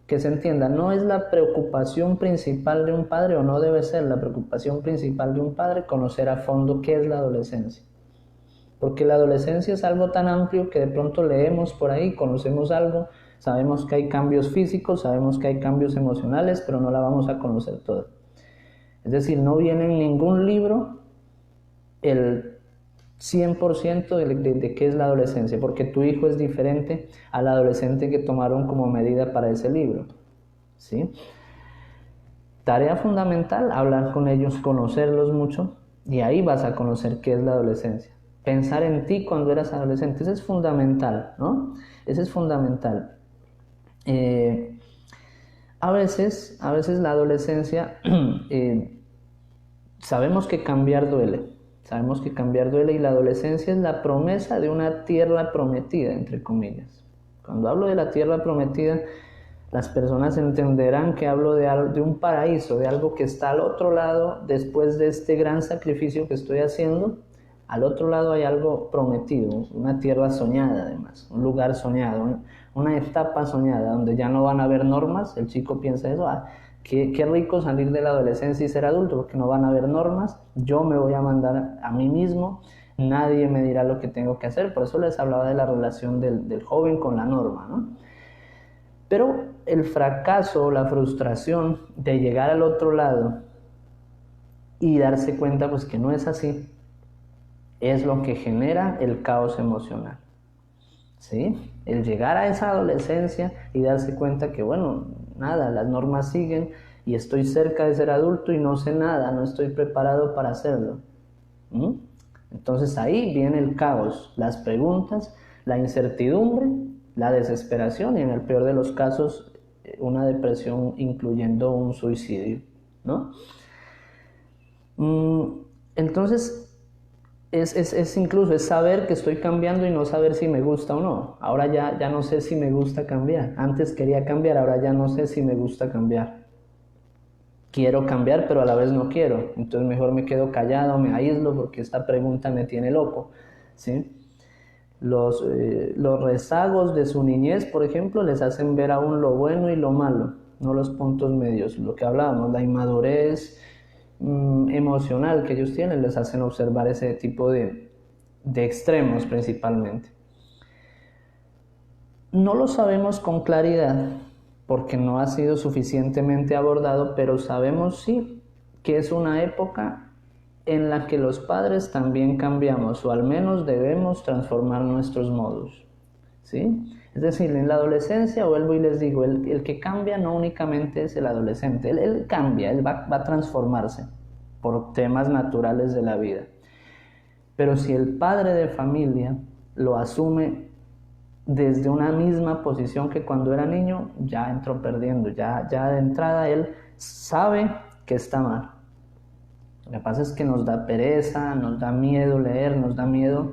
Que se entienda, no es la preocupación principal de un padre, o no debe ser la preocupación principal de un padre, conocer a fondo qué es la adolescencia. Porque la adolescencia es algo tan amplio que de pronto leemos por ahí, conocemos algo, sabemos que hay cambios físicos, sabemos que hay cambios emocionales, pero no la vamos a conocer toda. Es decir, no viene en ningún libro el 100% de qué es la adolescencia, porque tu hijo es diferente al adolescente que tomaron como medida para ese libro, ¿sí? Tarea fundamental, hablar con ellos, conocerlos mucho, y ahí vas a conocer qué es la adolescencia. Pensar en ti cuando eras adolescente, eso es fundamental, ¿no? Eso es fundamental. A veces la adolescencia, sabemos que cambiar duele, y la adolescencia es la promesa de una tierra prometida, entre comillas. Cuando hablo de la tierra prometida, las personas entenderán que hablo de un paraíso, de algo que está al otro lado, después de este gran sacrificio que estoy haciendo. Al otro lado hay algo prometido, una tierra soñada además, un lugar soñado, una etapa soñada donde ya no van a haber normas. El chico piensa eso, qué rico salir de la adolescencia y ser adulto, porque no van a haber normas, yo me voy a mandar a mí mismo, nadie me dirá lo que tengo que hacer. Por eso les hablaba de la relación del joven con la norma, ¿no? Pero el fracaso, la frustración de llegar al otro lado y darse cuenta pues que no es así, es lo que genera el caos emocional, ¿sí? El llegar a esa adolescencia y darse cuenta que, bueno, nada, las normas siguen y estoy cerca de ser adulto y no sé nada, no estoy preparado para hacerlo. Entonces ahí viene el caos, las preguntas, la incertidumbre, la desesperación y en el peor de los casos una depresión incluyendo un suicidio, ¿no? Entonces incluso es saber que estoy cambiando y no saber si me gusta o no. Ahora ya no sé si me gusta cambiar. Antes quería cambiar, ahora ya no sé si me gusta cambiar. Quiero cambiar, pero a la vez no quiero. Entonces mejor me quedo callado, me aíslo, porque esta pregunta me tiene loco, ¿sí? Los rezagos de su niñez, por ejemplo, les hacen ver aún lo bueno y lo malo, no los puntos medios. Lo que hablábamos, la inmadurez emocional que ellos tienen, les hacen observar ese tipo de extremos principalmente. No lo sabemos con claridad porque no ha sido suficientemente abordado, pero sabemos sí que es una época en la que los padres también cambiamos, o al menos debemos transformar nuestros modos, ¿sí? Es decir, en la adolescencia, vuelvo y les digo, el que cambia no únicamente es el adolescente, él cambia, él va a transformarse por temas naturales de la vida. Pero si el padre de familia lo asume desde una misma posición que cuando era niño, ya entró perdiendo, ya de entrada él sabe que está mal. Lo que pasa es que nos da pereza, nos da miedo leer, nos da miedo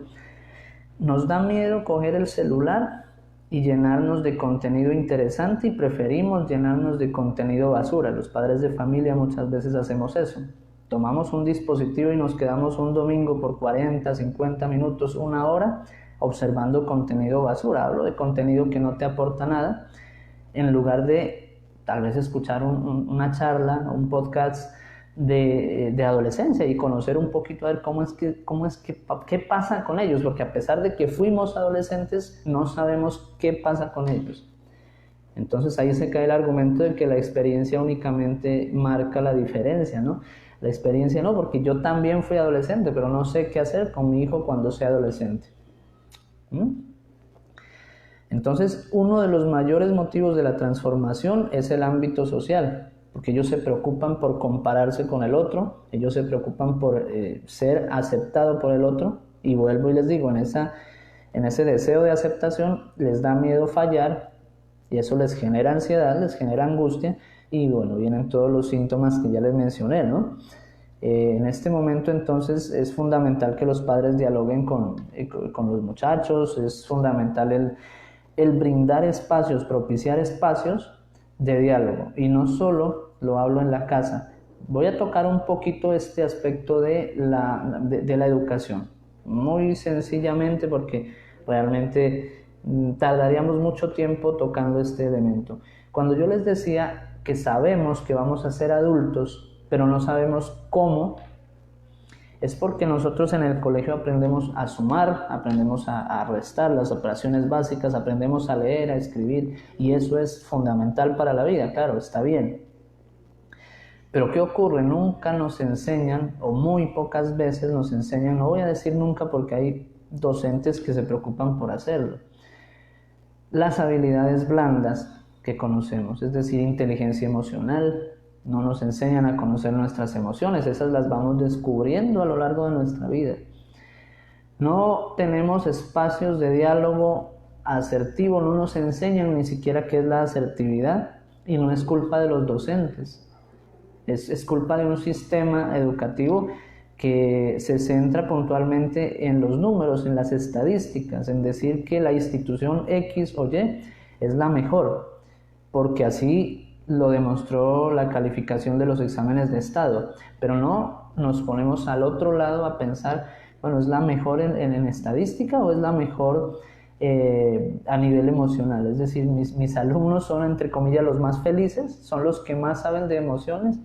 coger el celular y llenarnos de contenido interesante, y preferimos llenarnos de contenido basura. Los padres de familia muchas veces hacemos eso. Tomamos un dispositivo y nos quedamos un domingo por 40, 50 minutos, una hora, observando contenido basura. Hablo de contenido que no te aporta nada, en lugar de tal vez escuchar una charla, un podcast de adolescencia y conocer un poquito a ver qué pasa con ellos, porque a pesar de que fuimos adolescentes, no sabemos qué pasa con ellos. Entonces ahí se cae el argumento de que la experiencia únicamente marca la diferencia, ¿no? La experiencia no, porque yo también fui adolescente, pero no sé qué hacer con mi hijo cuando sea adolescente. Entonces, uno de los mayores motivos de la transformación es el ámbito social, porque ellos se preocupan por compararse con el otro, ellos se preocupan por ser aceptado por el otro, y vuelvo y les digo, en ese deseo de aceptación les da miedo fallar, y eso les genera ansiedad, les genera angustia, y bueno, vienen todos los síntomas que ya les mencioné, ¿no? En este momento entonces es fundamental que los padres dialoguen con los muchachos, es fundamental el brindar espacios, propiciar espacios de diálogo, y no solo lo hablo en la casa. Voy a tocar un poquito este aspecto de la educación, muy sencillamente, porque realmente Tardaríamos mucho tiempo tocando este elemento. Cuando yo les decía que sabemos que vamos a ser adultos, pero no sabemos cómo, es porque nosotros en el colegio aprendemos a sumar, aprendemos a restar las operaciones básicas, aprendemos a leer, a escribir, y eso es fundamental para la vida, claro, está bien. Pero ¿qué ocurre? Nunca nos enseñan, o muy pocas veces nos enseñan, no voy a decir nunca porque hay docentes que se preocupan por hacerlo, las habilidades blandas que conocemos, es decir, inteligencia emocional. No nos enseñan a conocer nuestras emociones, esas las vamos descubriendo a lo largo de nuestra vida. No tenemos espacios de diálogo asertivo, no nos enseñan ni siquiera qué es la asertividad, y no es culpa de los docentes, es culpa de un sistema educativo que se centra puntualmente en los números, en las estadísticas, en decir que la institución X o Y es la mejor, porque así lo demostró la calificación de los exámenes de estado, pero no nos ponemos al otro lado a pensar, bueno, ¿es la mejor en estadística o es la mejor a nivel emocional? Es decir, mis alumnos son, entre comillas, los más felices, son los que más saben de emociones.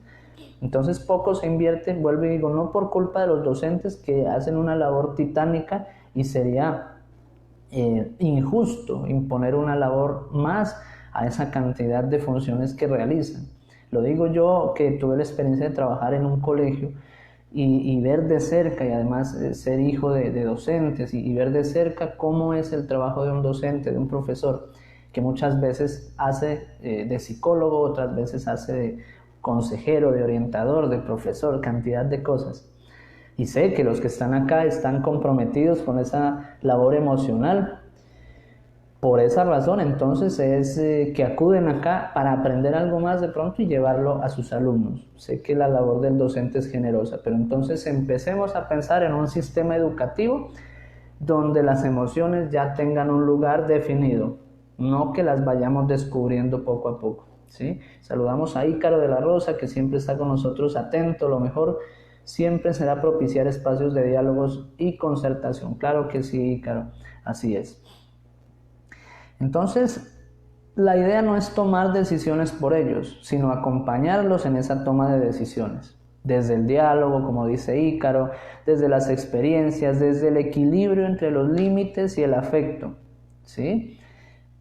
Entonces poco se invierte, vuelvo y digo, no por culpa de los docentes que hacen una labor titánica, y sería injusto imponer una labor más a esa cantidad de funciones que realizan. Lo digo yo, que tuve la experiencia de trabajar en un colegio y ver de cerca, y además ser hijo de docentes, y ver de cerca cómo es el trabajo de un docente, de un profesor, que muchas veces hace de psicólogo, otras veces hace de consejero, de orientador, de profesor, cantidad de cosas. Y sé que los que están acá están comprometidos con esa labor emocional. Por esa razón, entonces, es que acuden acá para aprender algo más de pronto y llevarlo a sus alumnos. Sé que la labor del docente es generosa, pero entonces empecemos a pensar en un sistema educativo donde las emociones ya tengan un lugar definido, no que las vayamos descubriendo poco a poco, ¿sí? Saludamos a Ícaro de la Rosa, que siempre está con nosotros atento. Lo mejor siempre será propiciar espacios de diálogos y concertación. Claro que sí, Ícaro, así es. Entonces, la idea no es tomar decisiones por ellos, sino acompañarlos en esa toma de decisiones. Desde el diálogo, como dice Ícaro, desde las experiencias, desde el equilibrio entre los límites y el afecto, ¿sí?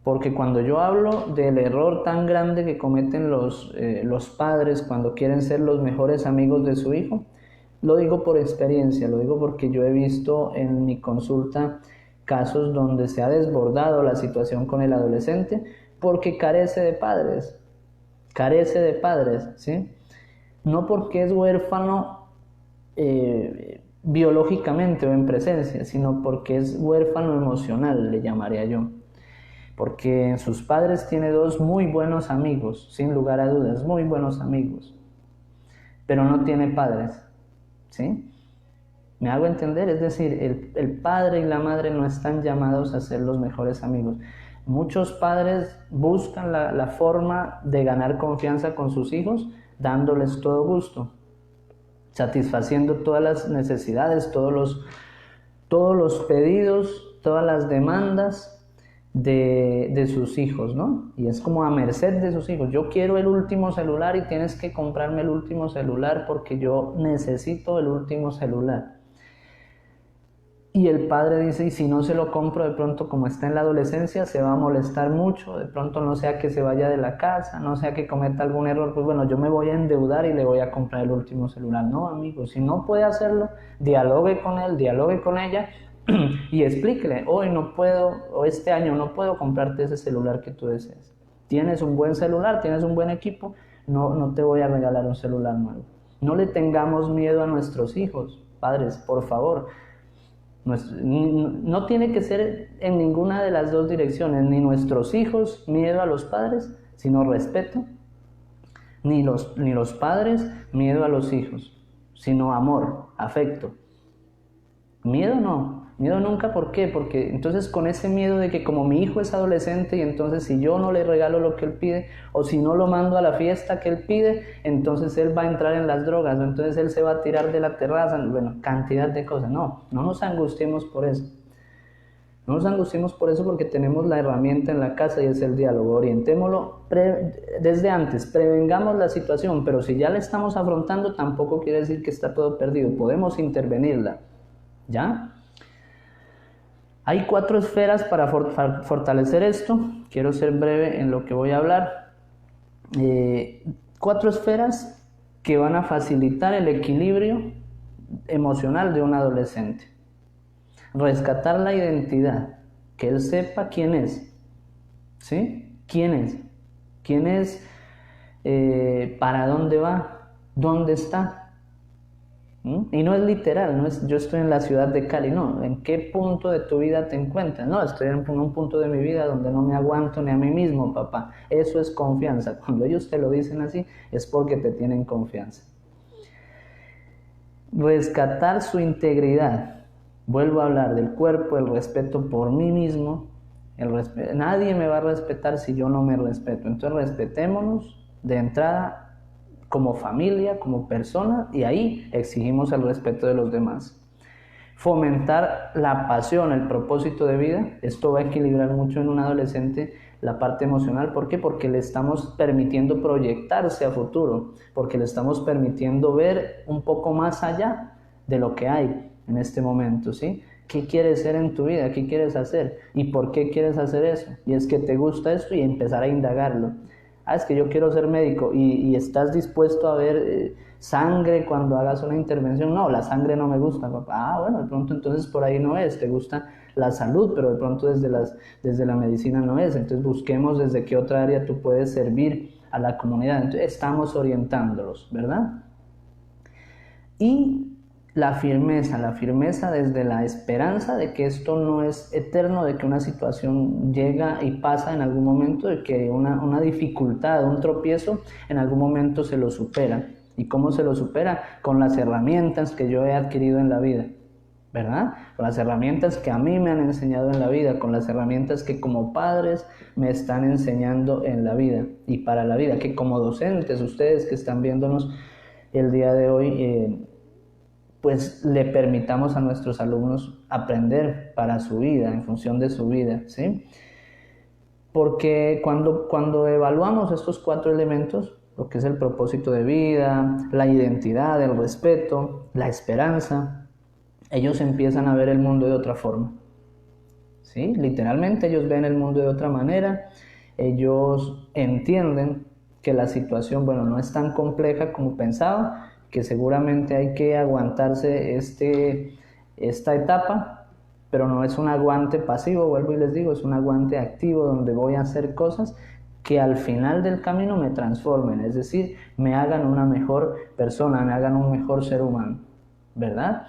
Porque cuando yo hablo del error tan grande que cometen los padres cuando quieren ser los mejores amigos de su hijo, lo digo por experiencia, lo digo porque yo he visto en mi consulta casos donde se ha desbordado la situación con el adolescente porque carece de padres, ¿sí? No porque es huérfano biológicamente o en presencia, sino porque es huérfano emocional, le llamaría yo. Porque en sus padres tiene dos muy buenos amigos, sin lugar a dudas, muy buenos amigos, pero no tiene padres, ¿sí? ¿Me hago entender? Es decir, el padre y la madre no están llamados a ser los mejores amigos. Muchos padres buscan la forma de ganar confianza con sus hijos, dándoles todo gusto, satisfaciendo todas las necesidades, todos los pedidos, todas las demandas de sus hijos, ¿no? Y es como a merced de sus hijos. Yo quiero el último celular y tienes que comprarme el último celular porque yo necesito el último celular. Y el padre dice, y si no se lo compro, de pronto, como está en la adolescencia, se va a molestar mucho, de pronto no sea que se vaya de la casa, no sea que cometa algún error, pues bueno, yo me voy a endeudar y le voy a comprar el último celular. No, amigo, si no puede hacerlo, dialogue con él, dialogue con ella y explíquele, hoy no puedo, o este año no puedo comprarte ese celular que tú deseas. Tienes un buen celular, tienes un buen equipo, no te voy a regalar un celular nuevo. No le tengamos miedo a nuestros hijos, padres, por favor. No tiene que ser en ninguna de las dos direcciones, ni nuestros hijos miedo a los padres, sino respeto, ni los padres miedo a los hijos, sino amor, afecto. Miedo no, miedo nunca. ¿Por qué? Porque entonces con ese miedo de que como mi hijo es adolescente y entonces si yo no le regalo lo que él pide o si no lo mando a la fiesta que él pide, entonces él va a entrar en las drogas o entonces él se va a tirar de la terraza, bueno, cantidad de cosas. No nos angustiemos por eso. No nos angustiemos por eso porque tenemos la herramienta en la casa y es el diálogo. Orientémoslo desde antes, prevengamos la situación, pero si ya la estamos afrontando tampoco quiere decir que está todo perdido, podemos intervenirla, ¿ya? Hay 4 esferas para fortalecer esto, quiero ser breve en lo que voy a hablar. 4 esferas que van a facilitar el equilibrio emocional de un adolescente. Rescatar la identidad, que él sepa quién es, ¿sí? ¿Quién es? ¿Quién es? ¿Para dónde va? ¿Dónde está? Y no es literal, no es yo estoy en la ciudad de Cali, no, ¿en qué punto de tu vida te encuentras? No, estoy en un punto de mi vida donde no me aguanto ni a mí mismo, papá. Eso es confianza. Cuando ellos te lo dicen así, es porque te tienen confianza. Rescatar su integridad. Vuelvo a hablar del cuerpo, el respeto por mí mismo. Nadie me va a respetar si yo no me respeto. Entonces respetémonos de entrada como familia, como persona, y ahí exigimos el respeto de los demás. Fomentar la pasión, el propósito de vida. Esto va a equilibrar mucho en un adolescente la parte emocional. ¿Por qué? Porque le estamos permitiendo proyectarse a futuro, porque le estamos permitiendo ver un poco más allá de lo que hay en este momento, ¿sí? ¿Qué quieres ser en tu vida? ¿Qué quieres hacer? ¿Y por qué quieres hacer eso? Y es que te gusta esto y empezar a indagarlo. Es que yo quiero ser médico y estás dispuesto a ver sangre cuando hagas una intervención. No, la sangre no me gusta, papá. Bueno, de pronto entonces por ahí no es. Te gusta la salud, pero de pronto desde la medicina no es. Entonces busquemos desde qué otra área tú puedes servir a la comunidad. Entonces estamos orientándolos, ¿verdad? Y la firmeza desde la esperanza de que esto no es eterno, de que una situación llega y pasa en algún momento, de que una dificultad, un tropiezo, en algún momento se lo supera. ¿Y cómo se lo supera? Con las herramientas que yo he adquirido en la vida, ¿verdad? Con las herramientas que a mí me han enseñado en la vida, con las herramientas que como padres me están enseñando en la vida y para la vida, que como docentes, ustedes que están viéndonos el día de hoy, pues le permitamos a nuestros alumnos aprender para su vida, en función de su vida, ¿sí? Porque cuando evaluamos estos 4 elementos, lo que es el propósito de vida, la identidad, el respeto, la esperanza, ellos empiezan a ver el mundo de otra forma, ¿sí? Literalmente ellos ven el mundo de otra manera, ellos entienden que la situación, bueno, no es tan compleja como pensaba, que seguramente hay que aguantarse esta etapa, pero no es un aguante pasivo, vuelvo y les digo, es un aguante activo donde voy a hacer cosas que al final del camino me transformen, es decir, me hagan una mejor persona, me hagan un mejor ser humano, ¿verdad?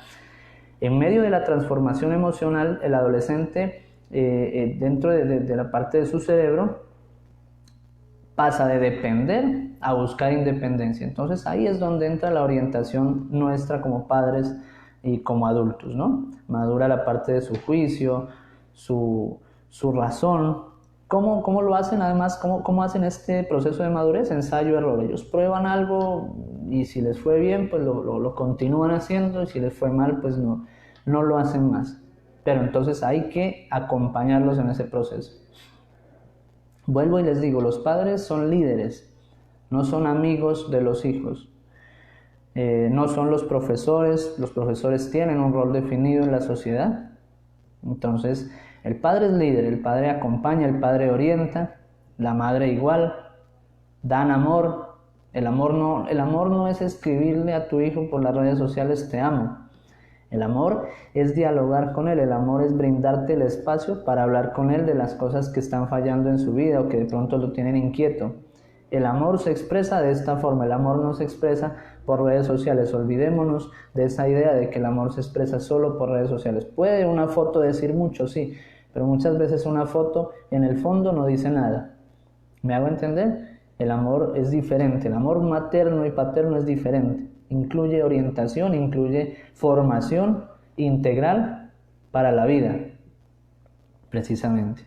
En medio de la transformación emocional, el adolescente, dentro de la parte de su cerebro, pasa de depender a buscar independencia. Entonces ahí es donde entra la orientación nuestra como padres y como adultos, ¿no? Madura la parte de su juicio, su razón. ¿Cómo lo hacen además? ¿Cómo hacen este proceso de madurez? Ensayo-error. Ellos prueban algo y si les fue bien, pues lo continúan haciendo, y si les fue mal, pues no lo hacen más. Pero entonces hay que acompañarlos en ese proceso. Vuelvo y les digo, los padres son líderes, no son amigos de los hijos. No son los profesores tienen un rol definido en la sociedad. Entonces, el padre es líder, el padre acompaña, el padre orienta, la madre igual, dan amor. El amor no es escribirle a tu hijo por las redes sociales te amo. El amor es dialogar con él, el amor es brindarte el espacio para hablar con él de las cosas que están fallando en su vida o que de pronto lo tienen inquieto. El amor se expresa de esta forma, el amor no se expresa por redes sociales. Olvidémonos de esa idea de que el amor se expresa solo por redes sociales. Puede una foto decir mucho, sí, pero muchas veces una foto en el fondo no dice nada. ¿Me hago entender? El amor es diferente, el amor materno y paterno es diferente. Incluye orientación, incluye formación integral para la vida, precisamente.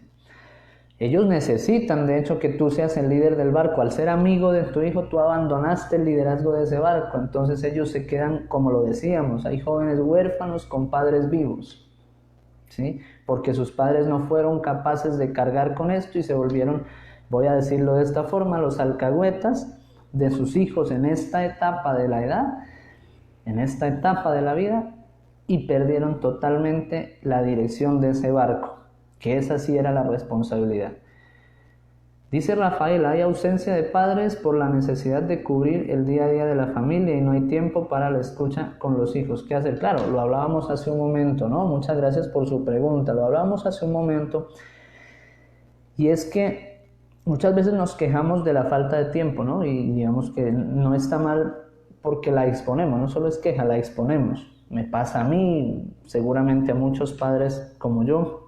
Ellos necesitan, de hecho, que tú seas el líder del barco. Al ser amigo de tu hijo, tú abandonaste el liderazgo de ese barco. Entonces ellos se quedan, como lo decíamos, hay jóvenes huérfanos con padres vivos, ¿sí? porque sus padres no fueron capaces de cargar con esto y se volvieron, voy a decirlo de esta forma, los alcahuetas de sus hijos en esta etapa de la edad, en esta etapa de la vida, y perdieron totalmente la dirección de ese barco, que esa sí era la responsabilidad. Dice Rafael, hay ausencia de padres por la necesidad de cubrir el día a día de la familia y no hay tiempo para la escucha con los hijos. ¿Qué hacer? Claro, lo hablábamos hace un momento, ¿no? Muchas gracias por su pregunta. Lo hablábamos hace un momento y es que muchas veces nos quejamos de la falta de tiempo, ¿no? Y digamos que no está mal porque la exponemos, no solo es queja, la exponemos. Me pasa a mí, seguramente a muchos padres como yo.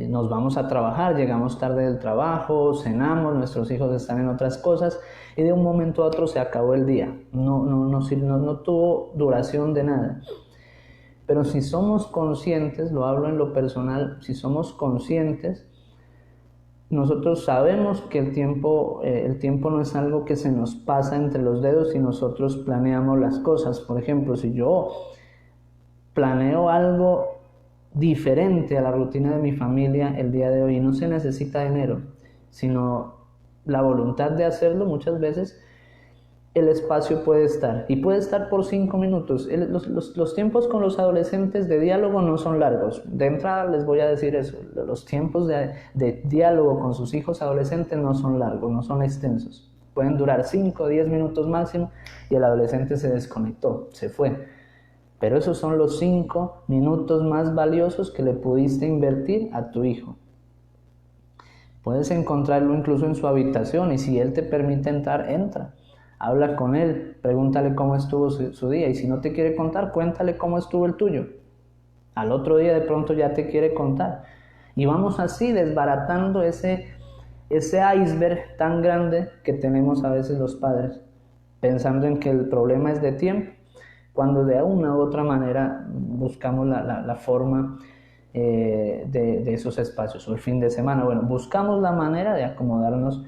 Nos vamos a trabajar, llegamos tarde del trabajo, cenamos, nuestros hijos están en otras cosas y de un momento a otro se acabó el día, no tuvo duración de nada. Pero si somos conscientes, lo hablo en lo personal, si somos conscientes, nosotros sabemos que el tiempo no es algo que se nos pasa entre los dedos y nosotros planeamos las cosas. Por ejemplo, si yo planeo algo diferente a la rutina de mi familia el día de hoy, no se necesita dinero, sino la voluntad de hacerlo. Muchas veces el espacio puede estar, y puede estar por 5 minutos. Los tiempos con los adolescentes de diálogo no son largos. De entrada les voy a decir eso, los tiempos de diálogo con sus hijos adolescentes no son largos, no son extensos. Pueden durar 5 o 10 minutos máximo y el adolescente se desconectó, se fue. Pero esos son los 5 minutos más valiosos que le pudiste invertir a tu hijo. Puedes encontrarlo incluso en su habitación y si él te permite entrar, entra. Habla con él, pregúntale cómo estuvo su día y si no te quiere contar, cuéntale cómo estuvo el tuyo. Al otro día de pronto ya te quiere contar. Y vamos así desbaratando ese iceberg tan grande que tenemos a veces los padres, pensando en que el problema es de tiempo, cuando de una u otra manera buscamos la forma de esos espacios, o el fin de semana, bueno, buscamos la manera de acomodarnos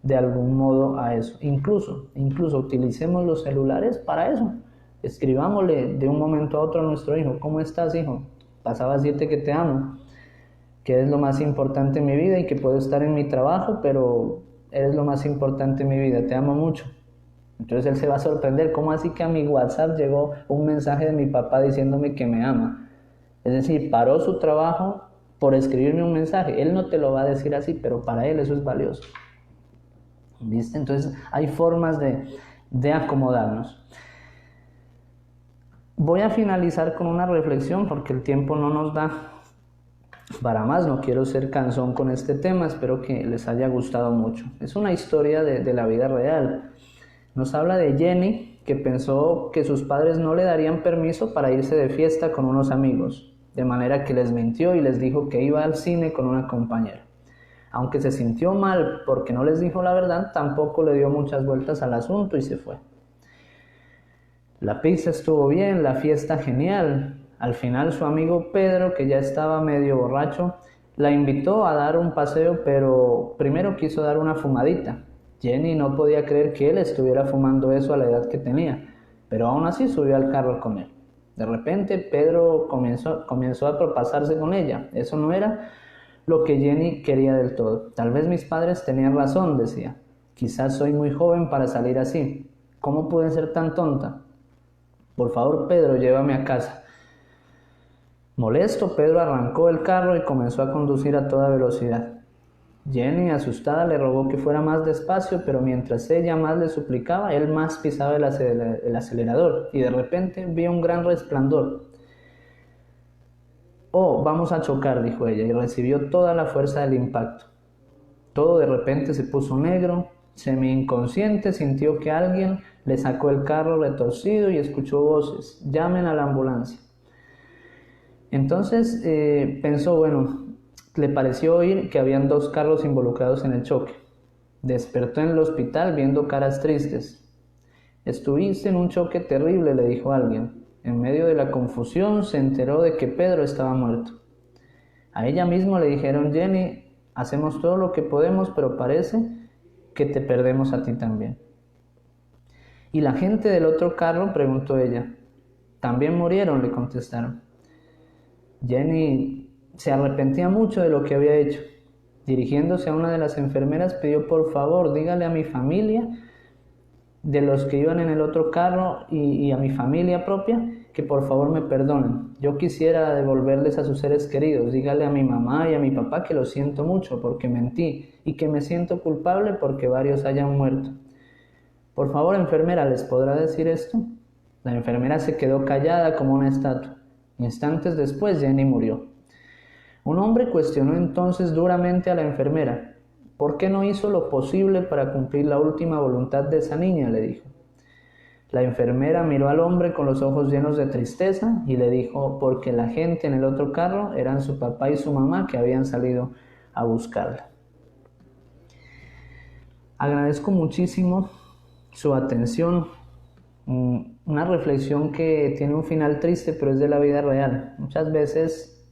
de algún modo a eso. Incluso utilicemos los celulares para eso. Escribámosle de un momento a otro a nuestro hijo: ¿cómo estás, hijo? Pasaba 7 que te amo, que es lo más importante en mi vida y que puedo estar en mi trabajo, pero eres lo más importante en mi vida, te amo mucho. Entonces él se va a sorprender, ¿cómo así que a mi WhatsApp llegó un mensaje de mi papá diciéndome que me ama? Es decir, paró su trabajo por escribirme un mensaje. Él no te lo va a decir así, pero para él eso es valioso. ¿Viste? Entonces hay formas de acomodarnos. Voy a finalizar con una reflexión porque el tiempo no nos da para más. No quiero ser cansón con este tema, espero que les haya gustado mucho. Es una historia de la vida real. Nos habla de Jenny, que pensó que sus padres no le darían permiso para irse de fiesta con unos amigos, de manera que les mintió y les dijo que iba al cine con una compañera. Aunque se sintió mal porque no les dijo la verdad, tampoco le dio muchas vueltas al asunto y se fue. La pizza estuvo bien, la fiesta genial. Al final su amigo Pedro, que ya estaba medio borracho, la invitó a dar un paseo, pero primero quiso dar una fumadita. Jenny no podía creer que él estuviera fumando eso a la edad que tenía, pero aún así subió al carro con él. De repente Pedro comenzó a propasarse con ella. Eso no era lo que Jenny quería del todo. Tal vez mis padres tenían razón, decía. Quizás soy muy joven para salir así. ¿Cómo pude ser tan tonta? Por favor, Pedro, llévame a casa. Molesto, Pedro arrancó el carro y comenzó a conducir a toda velocidad. Jenny, asustada, le rogó que fuera más despacio, pero mientras ella más le suplicaba, él más pisaba el acelerador y de repente vio un gran resplandor. «Oh, vamos a chocar», dijo ella, y recibió toda la fuerza del impacto. Todo de repente se puso negro, semi-inconsciente, sintió que alguien le sacó el carro retorcido y escuchó voces: «Llamen a la ambulancia». Entonces pensó, bueno, le pareció oír que habían 2 carros involucrados en el choque. Despertó en el hospital viendo caras tristes. «Estuviste en un choque terrible», le dijo alguien. En medio de la confusión se enteró de que Pedro estaba muerto. A ella misma le dijeron: «Jenny, hacemos todo lo que podemos, pero parece que te perdemos a ti también». «¿Y la gente del otro carro?», preguntó ella. «También murieron», le contestaron. Jenny se arrepentía mucho de lo que había hecho. Dirigiéndose a una de las enfermeras, pidió: por favor, dígale a mi familia, de los que iban en el otro carro, y a mi familia propia, que por favor me perdonen. Yo quisiera devolverles a sus seres queridos. Dígale a mi mamá y a mi papá que lo siento mucho porque mentí y que me siento culpable porque varios hayan muerto. Por favor, enfermera, ¿les podrá decir esto? La enfermera se quedó callada como una estatua. Instantes después, Jenny murió. Un hombre cuestionó entonces duramente a la enfermera. ¿Por qué no hizo lo posible para cumplir la última voluntad de esa niña?, le dijo. La enfermera miró al hombre con los ojos llenos de tristeza y le dijo: porque la gente en el otro carro eran su papá y su mamá, que habían salido a buscarla. Agradezco muchísimo su atención. Una reflexión que tiene un final triste, pero es de la vida real. Muchas veces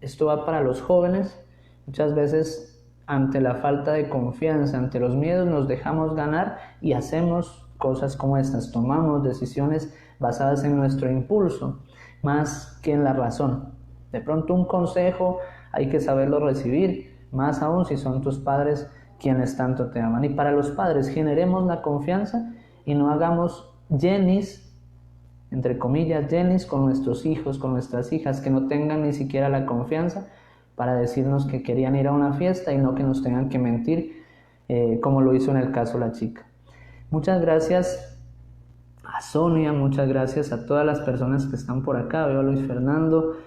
esto va para los jóvenes. Muchas veces, ante la falta de confianza, ante los miedos, nos dejamos ganar y hacemos cosas como estas. Tomamos decisiones basadas en nuestro impulso, más que en la razón. De pronto un consejo hay que saberlo recibir, más aún si son tus padres quienes tanto te aman. Y para los padres, generemos la confianza y no hagamos Jennys, entre comillas, Jennys, con nuestros hijos, con nuestras hijas, que no tengan ni siquiera la confianza para decirnos que querían ir a una fiesta y no que nos tengan que mentir, como lo hizo en el caso la chica. Muchas gracias a Sonia, muchas gracias a todas las personas que están por acá. Veo a Luis Fernando,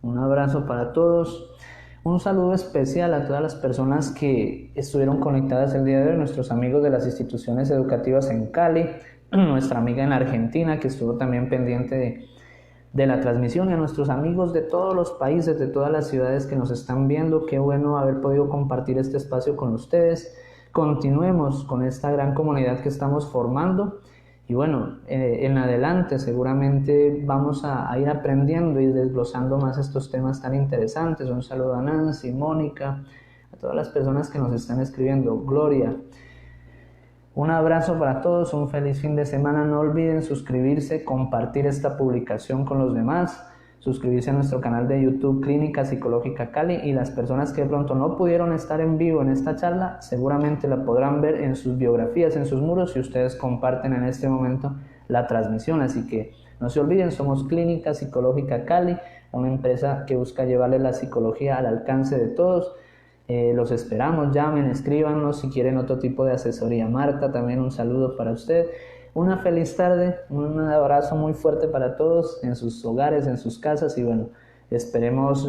un abrazo para todos. Un saludo especial a todas las personas que estuvieron conectadas el día de hoy, nuestros amigos de las instituciones educativas en Cali, nuestra amiga en Argentina que estuvo también pendiente de la transmisión, y a nuestros amigos de todos los países, de todas las ciudades que nos están viendo. Qué bueno haber podido compartir este espacio con ustedes. Continuemos con esta gran comunidad que estamos formando y bueno, en adelante seguramente vamos a ir aprendiendo y desglosando más estos temas tan interesantes. Un saludo a Nancy, Mónica, a todas las personas que nos están escribiendo, Gloria. Un abrazo para todos, un feliz fin de semana. No olviden suscribirse, compartir esta publicación con los demás, suscribirse a nuestro canal de YouTube Clínica Psicológica Cali, y las personas que de pronto no pudieron estar en vivo en esta charla seguramente la podrán ver en sus biografías, en sus muros, si ustedes comparten en este momento la transmisión. Así que no se olviden, somos Clínica Psicológica Cali, una empresa que busca llevarle la psicología al alcance de todos. Los esperamos, llamen, escríbanos si quieren otro tipo de asesoría. Marta, también un saludo para usted. Una feliz tarde, un abrazo muy fuerte para todos en sus hogares, en sus casas, y bueno, esperemos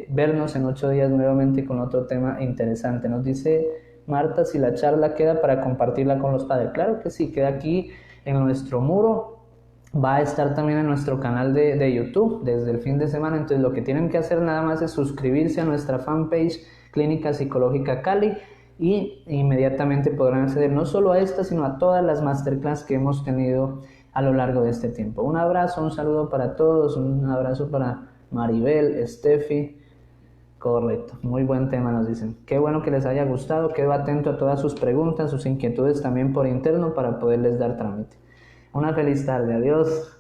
vernos en 8 días nuevamente con otro tema interesante. Nos dice Marta si la charla queda para compartirla con los padres. Claro que sí, queda aquí en nuestro muro, va a estar también en nuestro canal de YouTube desde el fin de semana. Entonces lo que tienen que hacer nada más es suscribirse a nuestra fanpage Clínica Psicológica Cali, y inmediatamente podrán acceder no solo a esta, sino a todas las masterclass que hemos tenido a lo largo de este tiempo. Un abrazo, un saludo para todos, un abrazo para Maribel, Steffi. Correcto, muy buen tema nos dicen. Qué bueno que les haya gustado, quedo atento a todas sus preguntas, sus inquietudes también por interno para poderles dar trámite. Una feliz tarde, adiós.